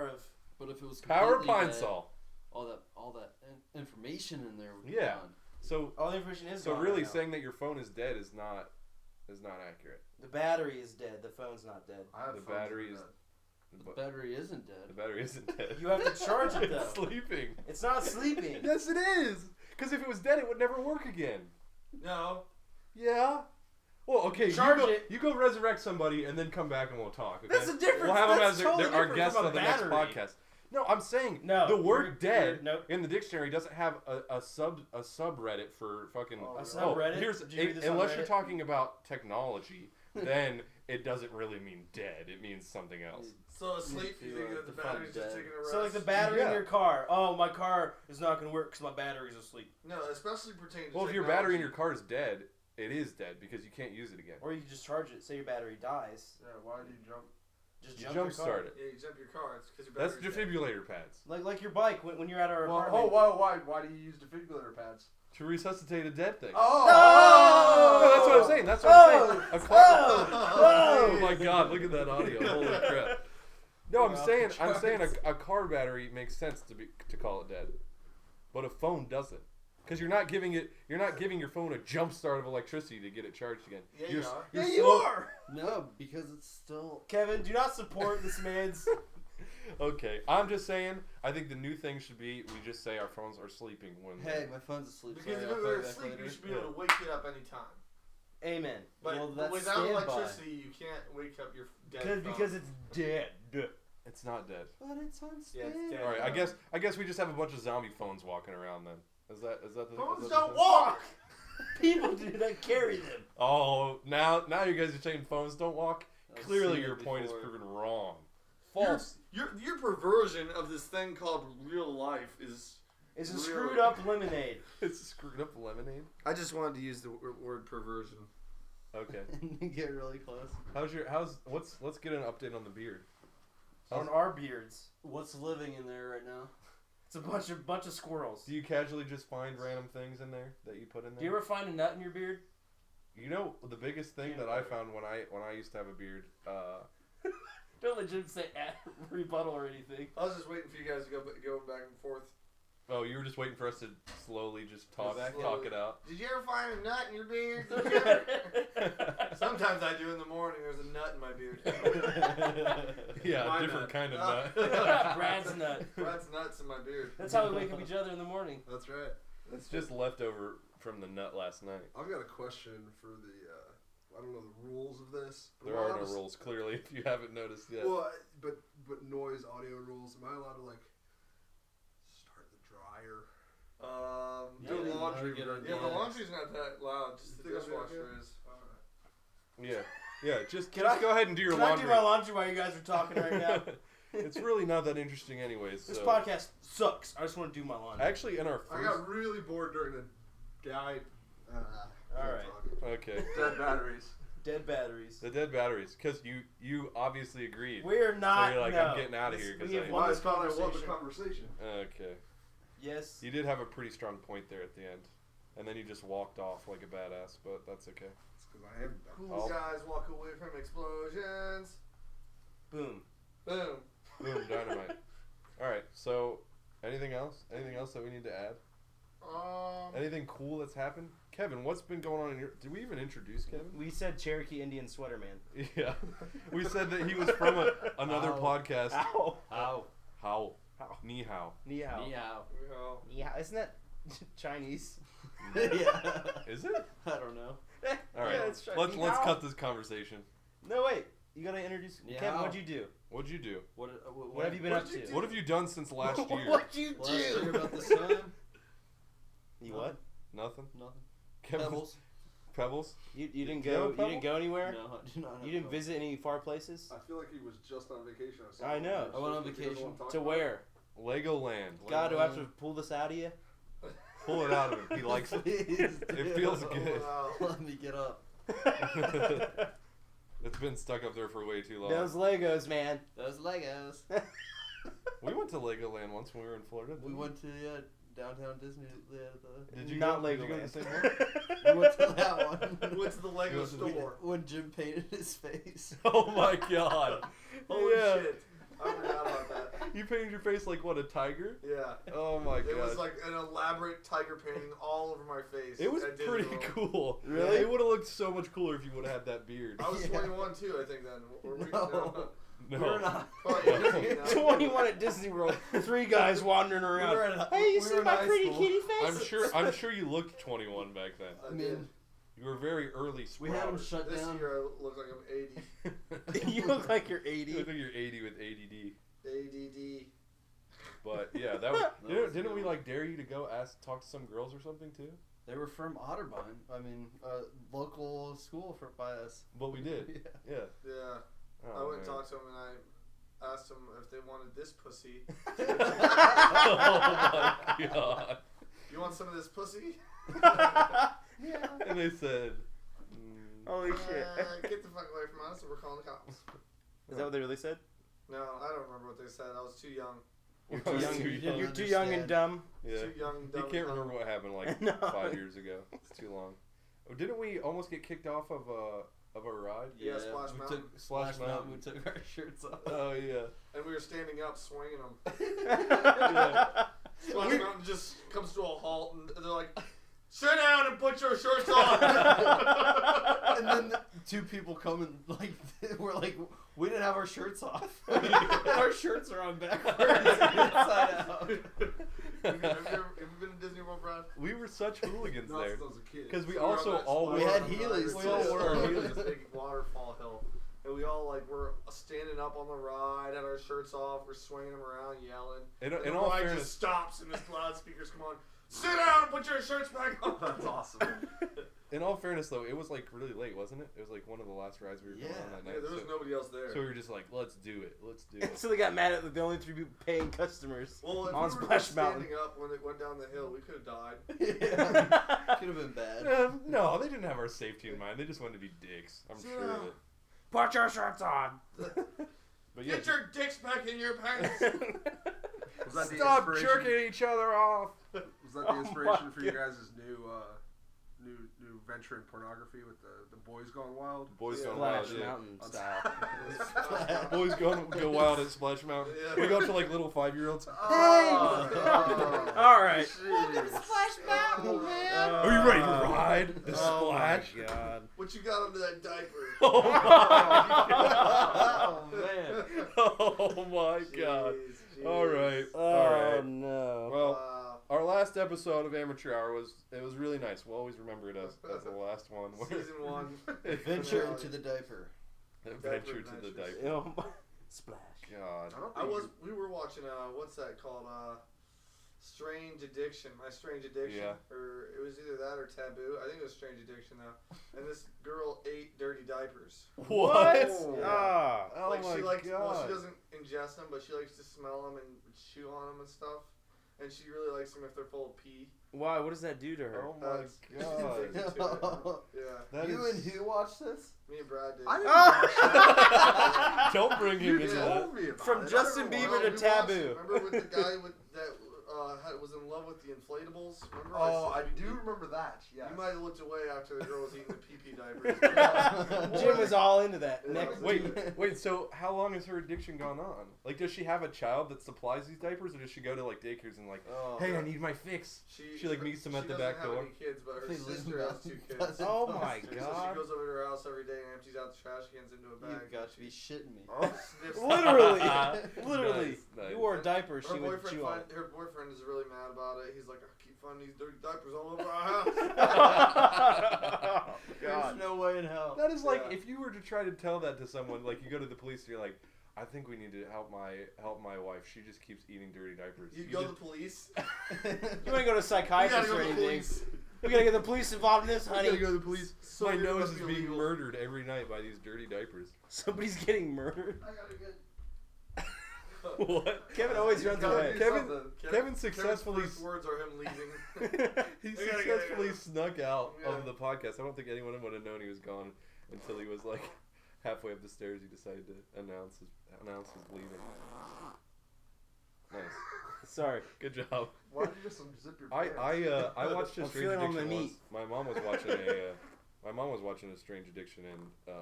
of. But if it was Power completely pine dead, saw. all that information in there would be Yeah. gone. So All the information is. so gone really right now. saying that your phone is dead is not accurate. The battery is dead. The phone's not dead. I have The phones battery that are is dead. The but battery isn't the dead. battery isn't dead. You have to charge it, It's though. sleeping. It's not sleeping. Yes, it is. Because if it was dead, it would never work again. No. Yeah. Well, okay. Charge you go, it. You go resurrect somebody and then come back and we'll talk. Okay? That's a difference. We'll have them That's as totally our different guests from a on the next battery. podcast. No, I'm saying No, the word you're- "dead" nope. in the dictionary doesn't have a subreddit for fucking. Oh, A really? subreddit? Here's Did you read this on unless you're Reddit? talking about technology, then it doesn't really mean dead. It means something else. So asleep, you think that the Define battery's just dead. taking a rest? So like the battery in Yeah. your car. Oh, my car is not going to work because my battery's asleep. No, especially pertaining to Well, if your battery in your car is dead, it is dead because you can't use it again. Or you can just charge it. Say your battery dies. Yeah, why do you jump? Just You jump jump your car. start it. Yeah, you jump your car. It's because your That's battery's dead. defibrillator pads Like your bike when you're at our Well, apartment. why do you use defibrillator pads? to resuscitate a dead thing. Oh! No, that's what I'm saying. That's what I'm saying. A car. Oh! Oh my God! Look at that audio. Holy crap! No, I'm Off saying the a car battery makes sense to call it dead, but a phone doesn't, because you're not giving your phone a jump start of electricity to get it charged again. Yeah, You're you are. Yeah, you're you slow- are. No, because it's still. Kevin, do not support this man's. Okay, I'm just saying. I think the new thing should be we just say our phones are sleeping when. Hey, my phone's asleep. Because Sorry, if I'll it call were you back asleep, later. you should be able to wake it up anytime. Amen. But well, that's without standby. electricity, you can't wake up your dead phone. Because it's dead. It's not dead. But it's on Yeah, it's standby. dead. All right, I guess we just have a bunch of zombie phones walking around then. Is that the Phones is that don't the- walk! People do that carry them. Oh, now you guys are saying phones don't walk. I've Clearly, seen your it point is before. proven wrong. False. Your perversion of this thing called real life is... It's a Really? screwed up lemonade. It's screwed up lemonade. I just wanted to use the word perversion. Okay. Get really close. Let's get an update on the beard. On our beards. What's living in there right now? It's a bunch of squirrels. Do you casually just find random things in there that you put in there? Do you ever find a nut in your beard? You know the biggest thing that I found when I used to have a beard. Don't let Jim say rebuttal or anything. I was just waiting for you guys to go back and forth. Oh, you were just waiting for us to slowly just talk Slowly. it out. Did you ever find a nut in your beard? Did you ever? Sometimes I do in the morning. There's a nut in my beard. Yeah, My different nut. kind of Oh. nut. Brad's nut. Brad's nuts in my beard. That's how we wake up each other in the morning. That's right. It's just leftover from the nut last night. I've got a question for the. I don't know the rules of this. But There am I are allowed no to rules, clearly, if you haven't noticed yet. Well, but noise, audio rules. Am I allowed to start the dryer? Do Yeah, laundry. you gotta get Yeah, it the done. laundry's not that loud. Just the You think I'll be dishwasher okay? is. Yeah, just Can just I- go ahead and do your Can laundry. I do my laundry while you guys are talking right now? It's really not that interesting, anyways. This so. podcast sucks. I just want to do my laundry. Actually, in our I first. got really bored during the guy. All right. Okay. Dead batteries. Dead batteries. The dead batteries, because you obviously agreed. We're not. So you're like, no. I'm getting out of here We because have I. won Well, I this thought I won the conversation. conversation. Okay. Yes. You did have a pretty strong point there at the end, and then you just walked off like a badass, but that's okay. It's because I am. Cool guys walk away from explosions. Boom. Boom. Boom, dynamite. All right. So, anything else? Anything else that we need to add? Anything cool that's happened? Kevin, what's been going on in your... Did we even introduce Kevin? We said Cherokee Indian sweater man. Yeah. We said that he was from another Ow. podcast. Ow. How? How? How? Ni hao. Ni hao. Meow. Ni hao. Isn't that Chinese? Yeah. Is it? I don't know. All right. Yeah, it's let's Ni hao. cut this conversation. No, wait. You gotta introduce Ni Kevin. hao. What'd you do? What'd you do? What have you been up to? What have you done since last year? What'd you Last year do? about this time? You what? Nothing. Nothing. Kevin- Pebbles? Pebbles? You didn't Do you have a go. You Pebble? didn't go anywhere. No, I do not have You didn't Pebbles. visit any far places. I feel like he was just on vacation. Or I know. I went on If he doesn't vacation. wanna talk To about where? Legoland. God, do I have to pull this out of you? Pull it out of him. He likes it. Please, It feels good. Wow. Let me get up. It's been stuck up there for way too long. Those Legos, man. Those Legos. We went to Legoland once when we were in Florida. We went to downtown Disneyland. Did you Not go, did you go to Legoland. the same one? We went to that one. We went to the Lego went to the- store. When Jim painted his face. Oh my god. Holy Yeah. shit. I forgot about that. You painted your face like what, a tiger? Yeah. Oh my It was god. like an elaborate tiger painting all over my face. It was at Disney pretty World. cool. Really? It would have looked so much cooler if you would have had that beard. I was Yeah. 21 too, I think then. Were we? No. No. We're not. Probably 18 now. 21 at Disney World. 3 guys wandering around. were in- Hey, you we see were in my high pretty school. kitty face? I'm sure you looked 21 back then. I I did. mean, You were very early we had him sprouter. shut This down. year I look like I'm 80. You look like you're You 80. look like you're 80 with ADD. ADD. But yeah, that was. That was didn't we good. like dare you to go talk to some girls or something too? They were from Otterbein. I mean, local school by us. But we did. Yeah. Yeah. Yeah. Oh, I went and man. talked to them and I asked them if they wanted this pussy. Oh my god. You want some of this pussy? Yeah. And they said. Holy shit. Get the fuck away from us or we're calling the cops. Is that what they really said? No, I don't remember what they said. I was too young. You're Too young, too young. you're too young and dumb. Yeah. Too young, You dumb. can't dumb. remember what happened like No. 5 years ago. It's too long. Oh, didn't we almost get kicked off of a ride? Yeah, Splash we Mountain. took Splash Mountain. We took our shirts off. Oh yeah. And we were standing up swinging them. Yeah. Splash Mountain just comes to a halt and they're like, sit down and put your shirts on. And then the 2 people come and like we're like, we didn't have our shirts off. And our shirts are on backwards, inside out. Have you been to Disney World, Brad? We were such hooligans No, there. since I was a kid. Because we were on also that all splash We had mountain, Heelys, we too. all were Yeah. on this big waterfall hill. And we all like were standing up on the ride, had our shirts off, we're swinging them around, yelling. In And the all ride fairness, just stops and this loudspeakers come on. Sit down and put your shirts back on. That's awesome. in all fairness though, it was like really late, wasn't it? It was like one of the last rides we were going on that Yeah, night. there was nobody else there. So we were just like, let's do it. Let's do it. So they got mad at the only 3 people paying customers Well, if on we were Splash just Mountain. standing up when it went down the hill, we could have died. Yeah. Could have been bad. No, they didn't have our safety in mind. They just wanted to be dicks. I'm sure of it. Put your shirts on. But yeah, Get your dicks back in your pants. Was that the stop inspiration? jerking each other off. Was that Oh the inspiration my for you guys' new venture in pornography with the boys gone wild? Boys Yeah. Gone Wild. Splash Yeah. Mountain On style. Boys go wild at Splash Mountain. Yeah. We go up to like little 5-year-olds. Oh, All right. Splash Mountain, man. Are you ready to ride the Oh my splash? god. What you got under that diaper? Oh my Oh man. Oh my god. Jeez. All right. Oh All right. no. Well, Wow. our last episode of Amateur Hour was really nice. We'll always remember it as the last one. Season 1. Venture into the diaper. Adventure to the Adventures. diaper. Oh my. Splash. God. We were watching what's that called? Strange Addiction. My Strange Addiction. Yeah. Or it was either that or Taboo. I think it was Strange Addiction though. And this girl ate dirty diapers. What? Ah. Oh like my she likes, god. well, she doesn't ingest them, but she likes to smell them and chew on them and stuff. And she really likes them if they're full of pee. Why? What does that do to her? Oh my She's god. addicted to it. Yeah. That You is- and who watched this? Me and Brad did. I didn't watch that. Don't bring him You into Yeah. that. told me about From it. Justin I don't know Bieber why. to we watched Taboo. it. Remember with the guy that was in love with the inflatables? Remember? Oh, I said- do remember that. Yeah. You might have looked away after the girl was eating the pee-pee diapers. Jim was all into that. Yeah. Next Wait, so how long has her addiction gone on? Like, does she have a child that supplies these diapers, or does she go to, like, daycares and, like, Oh. hey, I need my fix? She, like, meets them at the back door? She doesn't have any kids, but her They leave sister them has out 2 in kids. the Oh my So she god. goes over to her house every day and empties out the trash cans into a bag. You've got to be shitting me. Oh. Sniffs Literally. Nice, Literally. nice. You wore a diaper, Her she would boyfriend, chew on it. her boyfriend is really mad about it. He's like, I keep finding these dirty diapers all over our house. There's no way in hell. That is like Yeah. if you were to try to tell that to someone, like you go to the police and you're like, I think we need to help my wife. She just keeps eating dirty diapers. You You go to just- the police. You ain't go to a You gotta psychiatrist go or to the anything. police. We gotta get the police involved in this, I honey. gotta go to the police. So My it nose must is be being illegal. murdered every night by these dirty diapers. Somebody's getting murdered. I got a good. What? Kevin always You runs gotta away. do Kevin- something. Kevin successfully Kevin's first words are him leaving. he I gotta successfully go. snuck out Yeah. of the podcast. I don't think anyone would have known he was gone until he was like halfway up the stairs. He decided to announce his leaving. Nice, Sorry. good job. Why did you just unzip your I pants? watched a I'm Strange feeling on Addiction my once. meat. My mom was watching a Strange Addiction, and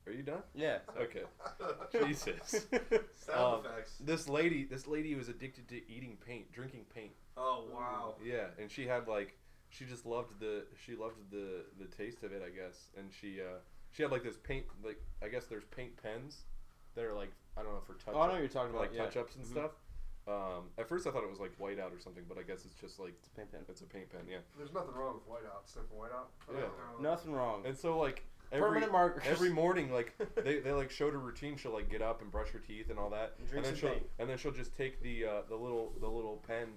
are you done? Yeah. Okay. Jesus. Sound effects. This lady was addicted to eating paint, drinking paint. Oh wow. Yeah, and she had like, she just loved the taste of it, I guess. And she had like this paint, like I guess there's paint pens that are like, I don't know, for touch. Oh, I know what you're talking about. like yeah. touch ups and stuff. At first I thought it was like whiteout or something, but I guess it's just like It's a paint pen. it's a paint pen, yeah. There's nothing wrong with whiteout. Sniffing whiteout. Yeah. Nothing wrong. And so like Permanent markers. every morning, like they like showed her routine. She'll like get up and brush her teeth and all that, And drink then some paint. she'll just take the little pen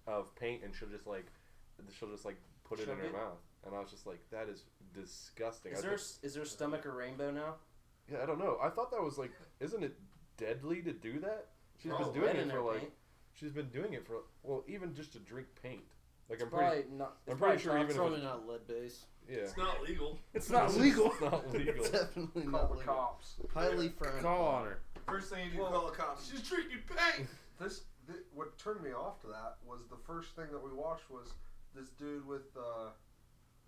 of paint and she'll just like put it in Chug her it? mouth. And I was just like, that is disgusting. Is her stomach a rainbow now? Yeah, I don't know. I thought that was like, isn't it deadly to do that? She's Oh, been doing red it in for her like, paint. she's been doing it for, well, even just to drink paint. Like I'm Probably pretty, not. I'm it's pretty probably sure not- even It's if probably it's, not lead based. yeah. It's not legal. It's not It's legal. It's not legal. Definitely Call not the legal. cops. Highly frowned Call upon. on her. First thing you do, call the cops. She's drinking paint. What turned me off to that was the first thing that we watched was this dude with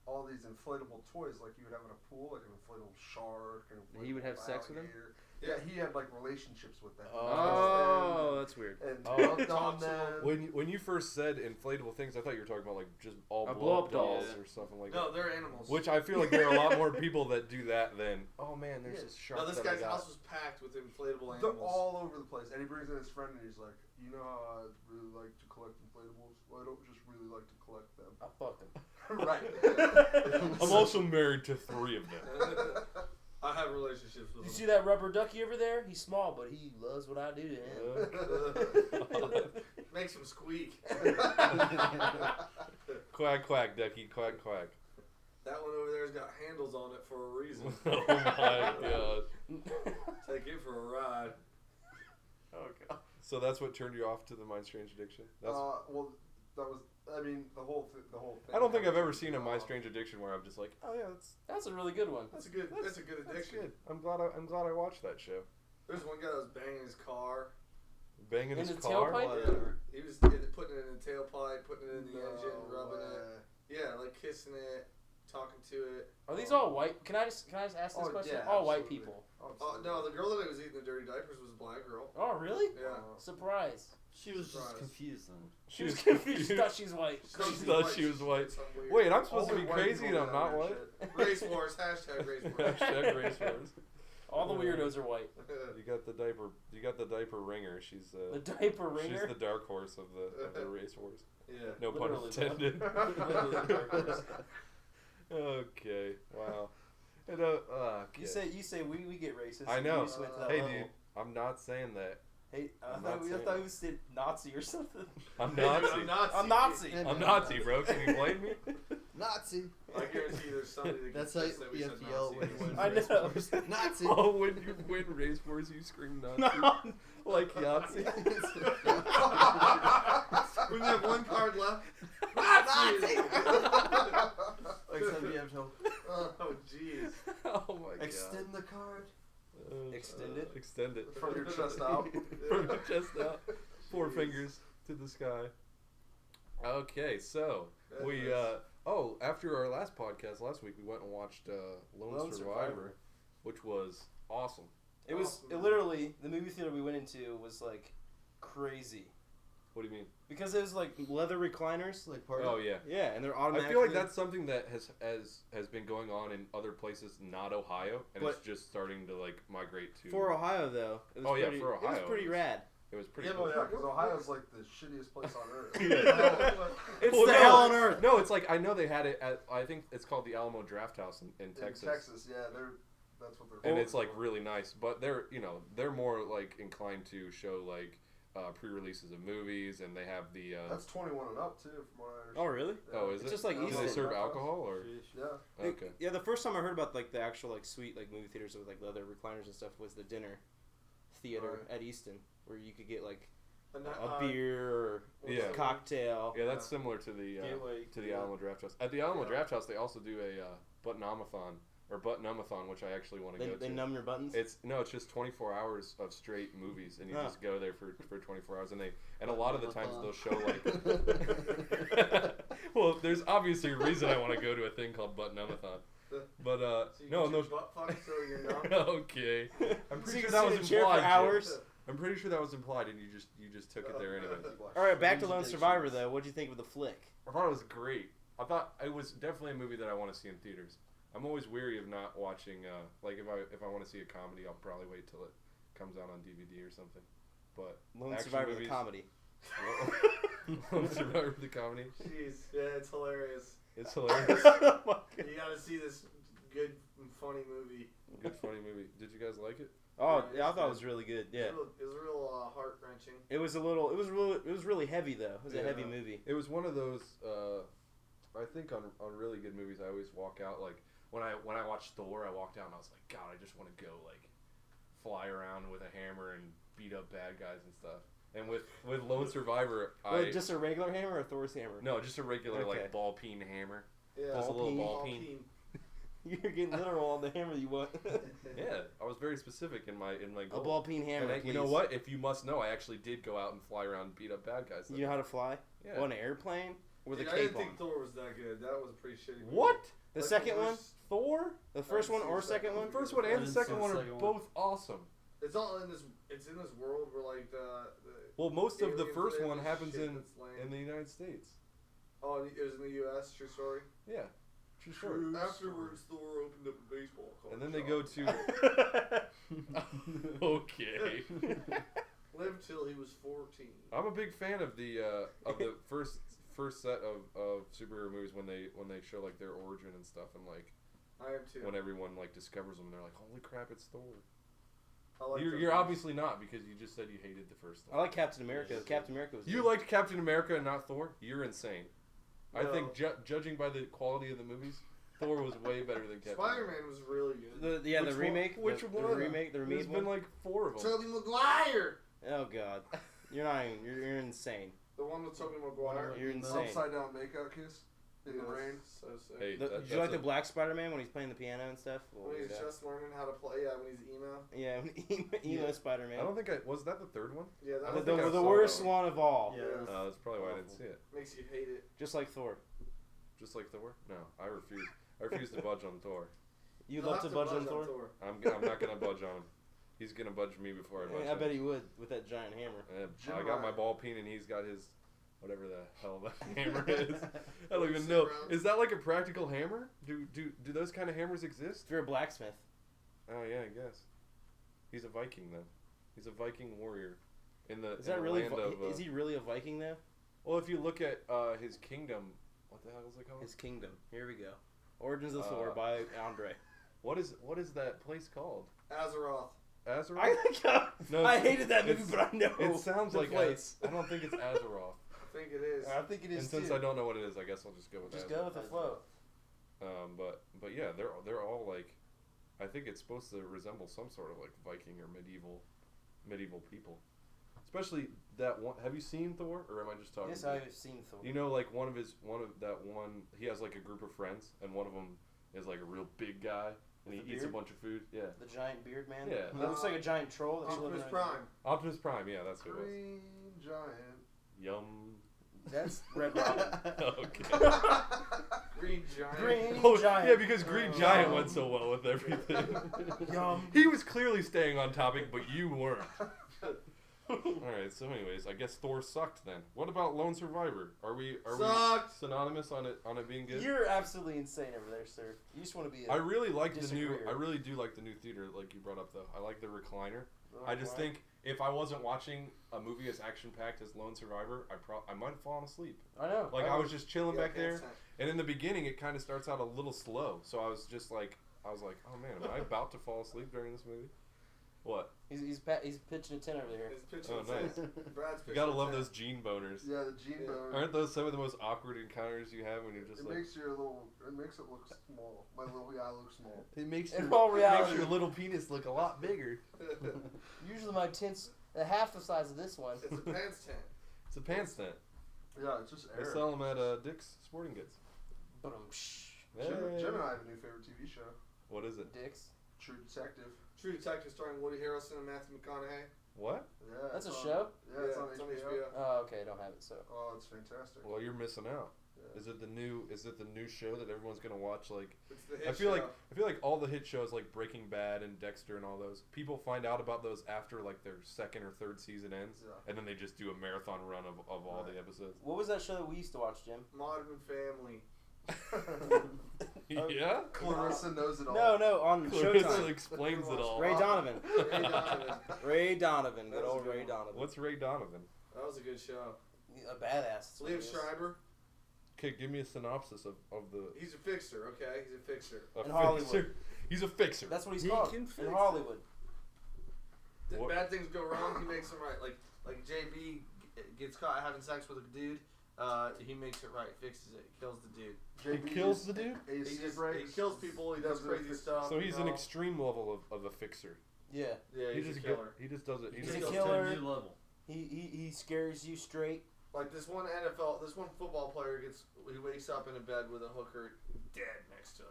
all these inflatable toys, like you would have in a pool, like an inflatable shark. And He would have sex with him? alligator. Yeah, he had like relationships with them. Oh, that's weird. And Oh. dunked on them. When you first said inflatable things, I thought you were talking about like just all A blow up blow-up doll. dolls or something like No, that. they're animals. Which I feel like there are a lot more people that do that than, oh man, there's Yeah. this shark No, this that I guy's got. house was packed with inflatable They're animals. all over the place. And he brings in his friend and he's like, you know how I really like to collect inflatables? Well, I don't just really like to collect them. I fucked him. Right. I'm also married to 3 of them. I have relationships with You them. see that rubber ducky over there? He's small, but he loves what I do to him. Makes him squeak. Quack, quack, ducky, quack, quack. That one over there's got handles on it for a reason. Oh my god. Take it for a ride. Okay. So that's what turned you off to the My Strange Addiction? That's, Well, that was. I mean, the whole thing. I don't think I've ever seen a My Strange Addiction where I'm just like, oh yeah, That's a really good one. That's a good that's addiction. good. I'm glad I watched that show. There's one guy that was banging his car. Banging In his the car. tailpipe? Whatever. He was putting it in the tailpipe, putting it in the engine, rubbing it. Yeah, like kissing it, talking to it. Are these all white? Can I just ask this Oh, question? yeah, all white absolutely. people. Oh no, the girl that was eating the dirty diapers was a black girl. Oh, really? Yeah. Surprise. She was just Surprise. confused then. She was confused. She thought she's white. She thought she was white. Some weird- Wait, I'm supposed to Only be white crazy people and do I'm that not weird white? shit. Race wars. Hashtag race wars. Hashtag race wars. All the weirdos are white. You got the diaper ringer. She's The diaper ringer. She's the dark horse of the race wars. Yeah. No pun Literally, intended. Literally the dark horse. Okay. Wow. And, You say we get racist. I know. You just went to that Hey, level. dude. I'm not saying that. Hey, I I'm thought not we saying thought we said Nazi or something. I'm Hey, dude, Nazi. I'm Nazi. I'm Nazi. I'm Nazi, bro. Can you blame me? Nazi. I guarantee there's somebody that That's gets how pissed that we you said have to yell Nazi. when you win I race know. wars. Nazi. Oh, when you win race wars, you scream Nazi. No. Like Yahtzee. We have one card left. Nazi. Except you have to Oh jeez. Oh my god. extend the card. Extend it? Extend it. From your chest out. From your chest out. 4 fingers to the sky. Okay, so we after our last podcast last week, we went and watched Lone Survivor, which was awesome. It was literally the movie theater we went into was like crazy What do you mean? because it was like leather recliners. Like part Oh of yeah. Yeah, and they're I automatic. feel like that's something that has been going on in other places, not Ohio, and it's But- just starting to like migrate to. for Ohio though. It was Oh, yeah, pretty, for It was Ohio, pretty it was- rad. It was pretty. Yeah, cool. but Yeah, because Ohio's like the shittiest place on earth. It's Well, the no, hell on earth. No, it's like I know they had it at. I think it's called the Alamo Draft House in Texas. In Texas, yeah, that's what they're. And known it's like for. really nice, but they're more like inclined to show like pre-releases of movies, and they have the. That's 21 and up too, from what I understand. Oh really? Yeah. Oh, is It's it? just like Do they Easton. serve alcohol or? Yeah. Okay. Yeah, the first time I heard about like the actual like sweet like movie theaters with like leather recliners and stuff was the dinner. theater Right. at Easton where you could get like And a beer or Yeah. a cocktail. Yeah, that's similar to the Gateway. Alamo Draft House. At the Alamo Yeah. Draft House, they also do a button-omathon or button-umathon, which I actually want to go They to. numb your buttons. It's just 24 hours of straight movies, and you Huh. just go there for 24 hours, and a lot of the times they'll show like. Well, there's obviously a reason I want to go to a thing called button-omathon, but So you no, get no. your butt fucked so you're numb. Okay, I'm So pretty you sure can that sit was in a chair for implied. Jim. hours. I'm pretty sure that was implied, and you just took it there anyway. All right, back to Lone Survivor though. What'd you think of the flick? I thought it was great. I thought it was definitely a movie that I want to see in theaters. I'm always weary of not watching. Like if I want to see a comedy, I'll probably wait till it comes out on DVD or something. But Lone action Survivor the movies- comedy. Lone Survivor the comedy. Jeez, yeah, it's hilarious. It's hilarious. Oh my God. You gotta see this good and funny movie. Good funny movie. Did you guys like it? Oh, Yeah, yeah, I it's thought it good. was really good. Yeah, It was real heart wrenching. it was really heavy though. It was a heavy Yeah. movie. It was one of those. I think on really good movies, I always walk out like when I watched Thor, I walked out and I was like, God, I just want to go like fly around with a hammer and beat up bad guys and stuff. And with Lone Survivor, Just a regular hammer or Thor's hammer? no, just a regular Okay. like ball peen hammer. Yeah, Just a little peen. ball peen. You're getting literal on the hammer you want. Yeah, I was very specific in my A goal. ball peen hammer. And you know please. what? If you must know, I actually did go out and fly around and beat up bad guys. You know how to fly? Yeah. On an airplane with a Dude, I cape didn't on. think Thor was that good. That was a pretty shitty movie. What? The Like second one, worst- Thor? the first I one didn't or see the second second one? one. First one I and the didn't see second the one are second one. both awesome. It's all in this. It's in this world where like the Well, most of the aliens first live one and happens shit in that's lame. the United States. Oh, and it was in the U.S. True story. Yeah, true story. Afterwards, Thor opened up a baseball card. And then they go to. Okay. Lived till he was 14. I'm a big fan of the first set of superhero movies when they show like their origin and stuff, and like I am too. when everyone like discovers them, they're like, holy crap, it's Thor. I like You're those obviously not, because you just said you hated the first I one. like Captain America. Captain America was You good. liked Captain America and not Thor? You're insane. I No. think judging by the quality of the movies, Thor was way better than Captain America. Spider-Man was really good. The Which one? remake. Which the, one? The remake. The There's remake been one. like 4 of them. Tobey Maguire. Oh God, you're not. Even, you're insane. The one with Tobey Maguire. You're The insane. upside down makeout kiss in the rain. So sick. Hey, Did you like the Black Spider-Man when he's playing the piano and stuff? When he's just learning how to play. Yeah, when he's emo. Yeah, emo Yeah. Spider-Man. I don't think was that the third one? Yeah, that I was don't think I the saw worst that one of all. Yeah. That's probably why I didn't see it. makes you hate it. Just like Thor. Just like Thor? No, I refuse. I refuse to budge on Thor. You You'll love have to budge on Thor? I'm not gonna budge on him. He's gonna budge me before I budge I him. bet he would with that giant hammer. I got my ball peen and he's got his whatever the hell that hammer is. I don't even know. Is that like a practical hammer? Do those kind of hammers exist? If you're a blacksmith, Oh yeah, I guess. He's a Viking though. He's a Viking warrior in the is that in the really? land of, Is he really a Viking though? Well, if you look at his kingdom, what the hell is it called? His kingdom. Here we go. Origins of Thor by Andre. What is that place called? Azeroth. Azeroth? No, I hated that movie, it's- but I know It sounds the like place. I don't think it's Azeroth. I think it is. I think it And is since too. I don't know what it is, I guess I'll just go with Just Azeroth. go with the flow. But yeah, they're all like, I think it's supposed to resemble some sort of like Viking or medieval people. Especially that one. Have you seen Thor, or am I just talking? Yes, about- I've seen Thor. You know, like he has like a group of friends, and one of them is like a real big guy, and With he the eats a beard? bunch of food. Yeah. The giant beard man. Yeah. He looks like a giant troll. That's Optimus living in- Prime. Optimus Prime. Yeah, that's who it was. Green giant. Yum. That's Red Robin. Okay. Green Giant. Green Oh, giant. yeah, because Green Giant went so well with everything. Yum. He was clearly staying on topic, but you weren't. Alright, so anyways, I guess Thor sucked then. What about Lone Survivor? Are we Sucked. synonymous on it being good? You're absolutely insane over there, sir. You just want to be. I really like the new. Disagree. I really do like the new theater, like you brought up though. I like the recliner. I just think if I wasn't watching a movie as action packed as Lone Survivor, I might have fallen asleep. I know. Like I was just chilling Yeah, back there, can't and in the beginning it kind of starts out a little slow. So I was like, oh man, am I about to fall asleep during this movie? What? He's pitching a 10 over here. His pitching. Oh, nice. Brad's You pitching. gotta a love 10. those gene boners. Yeah, the gene bone. Aren't those some of the most awkward encounters you have when you're just It like? makes your little. It makes it look small. My little guy looks small. It makes In your, all it makes reality- your little penis look a lot bigger. Usually my tent's half the size of this one. It's a pants tent. It's a pants tent. Yeah, it's just They air. sell them at Dick's Sporting Goods. But Hey. Jim and I have a new favorite TV show, What is it? dicks. True Detective. True Detective starring Woody Harrelson and Matthew McConaughey. What? Yeah, That's it's a on- show? Yeah, it's on HBO. Oh, okay, I don't have it, so. Oh, it's fantastic. Well, you're missing out. Yeah. Is it the new? Is it the new show that everyone's gonna watch? Like, It's the hit I feel show. like all the hit shows like Breaking Bad and Dexter and all those people find out about those after like their second or third season ends, Yeah. and then they just do a marathon run of all Right. the episodes. What was that show that we used to watch, Jim? Modern Family. Yeah. Clarissa knows it all. No, on Clarissa Showtime. explains it all. Ray Donovan. Ray Donovan. Ray Donovan. That Good was a old good Ray one. Donovan. What's Ray Donovan? That was a good show. A badass. Liev Schreiber. Okay, give me a synopsis of the. He's a fixer. Okay, he's a fixer. A In Hollywood. fixer. He's a fixer. That's what he's He called can fix in it. Hollywood. What? Bad things go wrong. He makes them right. Like JB gets caught having sex with a dude. He makes it right. Fixes it. Kills the dude. He kills the dude. He AC just breaks. he kills people. He does doesn't crazy fix- stuff. So he's you an know? extreme level of a fixer. Yeah. Yeah, he's a just killer. He just does it. He He's just a Goes killer. to a new level. He scares you straight. Like this one football player he wakes up in a bed with a hooker dead next to him.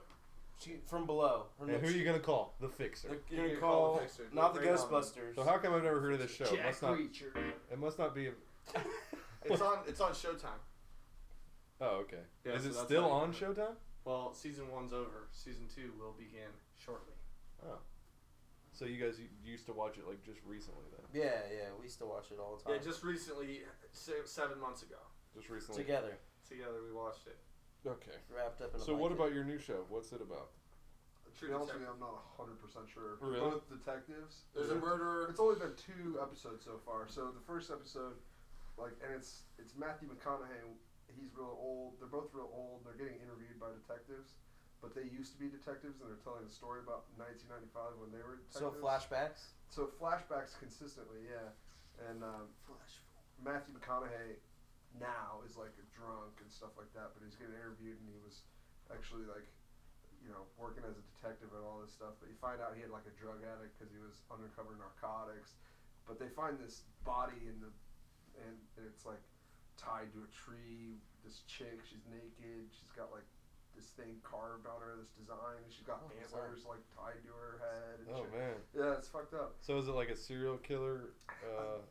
She from below. Her And who are lips- you gonna call? The fixer. You're gonna You call the fixer. not the Ray Donovan. Ghostbusters. So how come I've never heard of this show? It Jack must not. Reacher. It must not be. It's on Showtime. Oh, okay. Yeah, Is so it that's still how you on do it. Showtime? Well, season 1's over. Season 2 will begin shortly. Oh. So you guys used to watch it like just recently then? Yeah, we used to watch it all the time. Yeah, just recently, 7 months ago. Just recently. together, Together we watched it. Okay. wrapped up in a So what blanket. about your new show? What's it about? To be honest with you, I'm not 100% sure. Really? Both detectives. There's a murderer. It's only been 2 episodes so far. So the first episode, and it's Matthew McConaughey. He's real old. They're both real old. They're getting interviewed by detectives, but they used to be detectives, and they're telling a story about 1995 when they were detectives. So flashbacks. So flashbacks consistently, yeah. And Matthew McConaughey now is like a drunk and stuff like that, but he's getting interviewed, and he was actually working as a detective and all this stuff. But you find out he had like a drug addict because he was undercover narcotics. But they find this body and it's like tied to a tree. This chick, she's naked. She's got like this thing carved on her, this design. And she's got antlers like tied to her head. And Oh shit. man. Yeah, it's fucked up. So is it like a serial killer?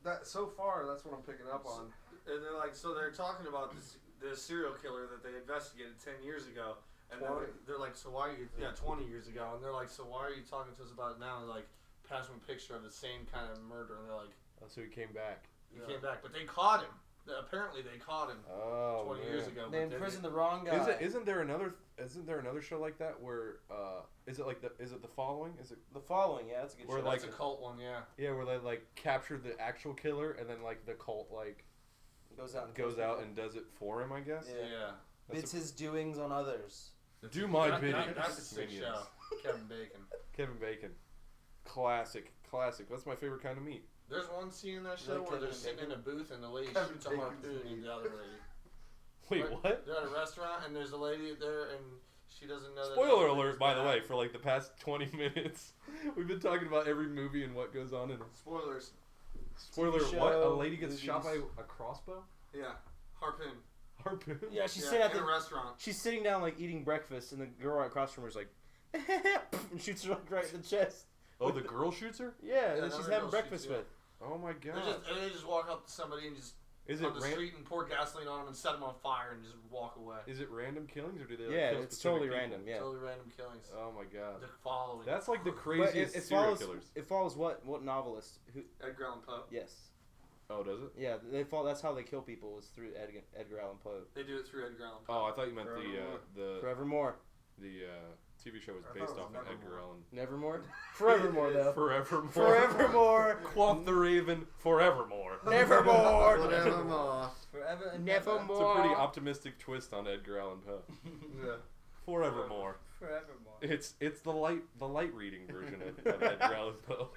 That so far, that's what I'm picking up on. And they're talking about this serial killer that they investigated 10 years ago. And 20. they're like, so why are you, 20 years ago. And they're like, so why are you talking to us about it now? And they're like, pass them a picture of the same kind of murder. And they're like, So he came back. he came back. But they caught him. Apparently they caught him Oh 20 man. years ago. They but imprisoned the wrong guy. Isn't there another show like that where is it the following? Is it The Following, yeah, that's a good Where, show. like- That's a cult one, yeah. yeah where they like capture the actual killer and then like the cult like goes out and goes kills out people. and does it for him, I guess. Yeah. Yeah. That's It's his doings on others. Do my That- bidding. That's a sick Minions. show. Kevin Bacon. Kevin Bacon. Classic. That's my favorite kind of meat. There's one scene in that You show like where they're Kevin sitting in Bacon? a booth and the lady Kevin shoots a Bacon's harpoon meat. at the other lady. Wait, Right? what? They're at a restaurant and there's a lady there and she doesn't know that. Spoiler the other alert, lady's by the back. way, for like the past 20 minutes. We've been talking about every movie and what goes on in it. Spoilers. Spoiler, TV what? A show, lady gets shot by movies. a crossbow? Yeah. Harpoon. Harpoon? Yeah, she's Yeah, sitting at in the a restaurant. she's sitting down like eating breakfast, and the girl right across from her is like, and shoots her like right in the chest. Oh, the girl shoots her? Yeah, and then another she's girl having shoots breakfast you. with. Oh my They god. just walk up to somebody and just Is it on the street and pour gasoline on them and set them on fire and just walk away. Is it random killings or do they like Yeah, kill it's specific totally people? random. Yeah, Totally random killings. Oh my god. They're following. That's like the but craziest it serial follows. killers. It follows what novelist? Who? Edgar Allan Poe. Yes. Oh, does it? Yeah, they follow. That's how they kill people is through Edgar Allan Poe. They do it through Edgar Allan Poe. Oh, I thought you meant the Forevermore. TV show was I based thought it off was of Nevermore. Edgar Allan. Nevermore. Forevermore though. Forevermore. Forevermore. Quoth the Raven, forevermore. Nevermore. Forevermore. Forever and Nevermore. It's a pretty optimistic twist on Edgar Allan Poe. Yeah. Forevermore. Forevermore. It's the light reading version of Edgar Allan Poe.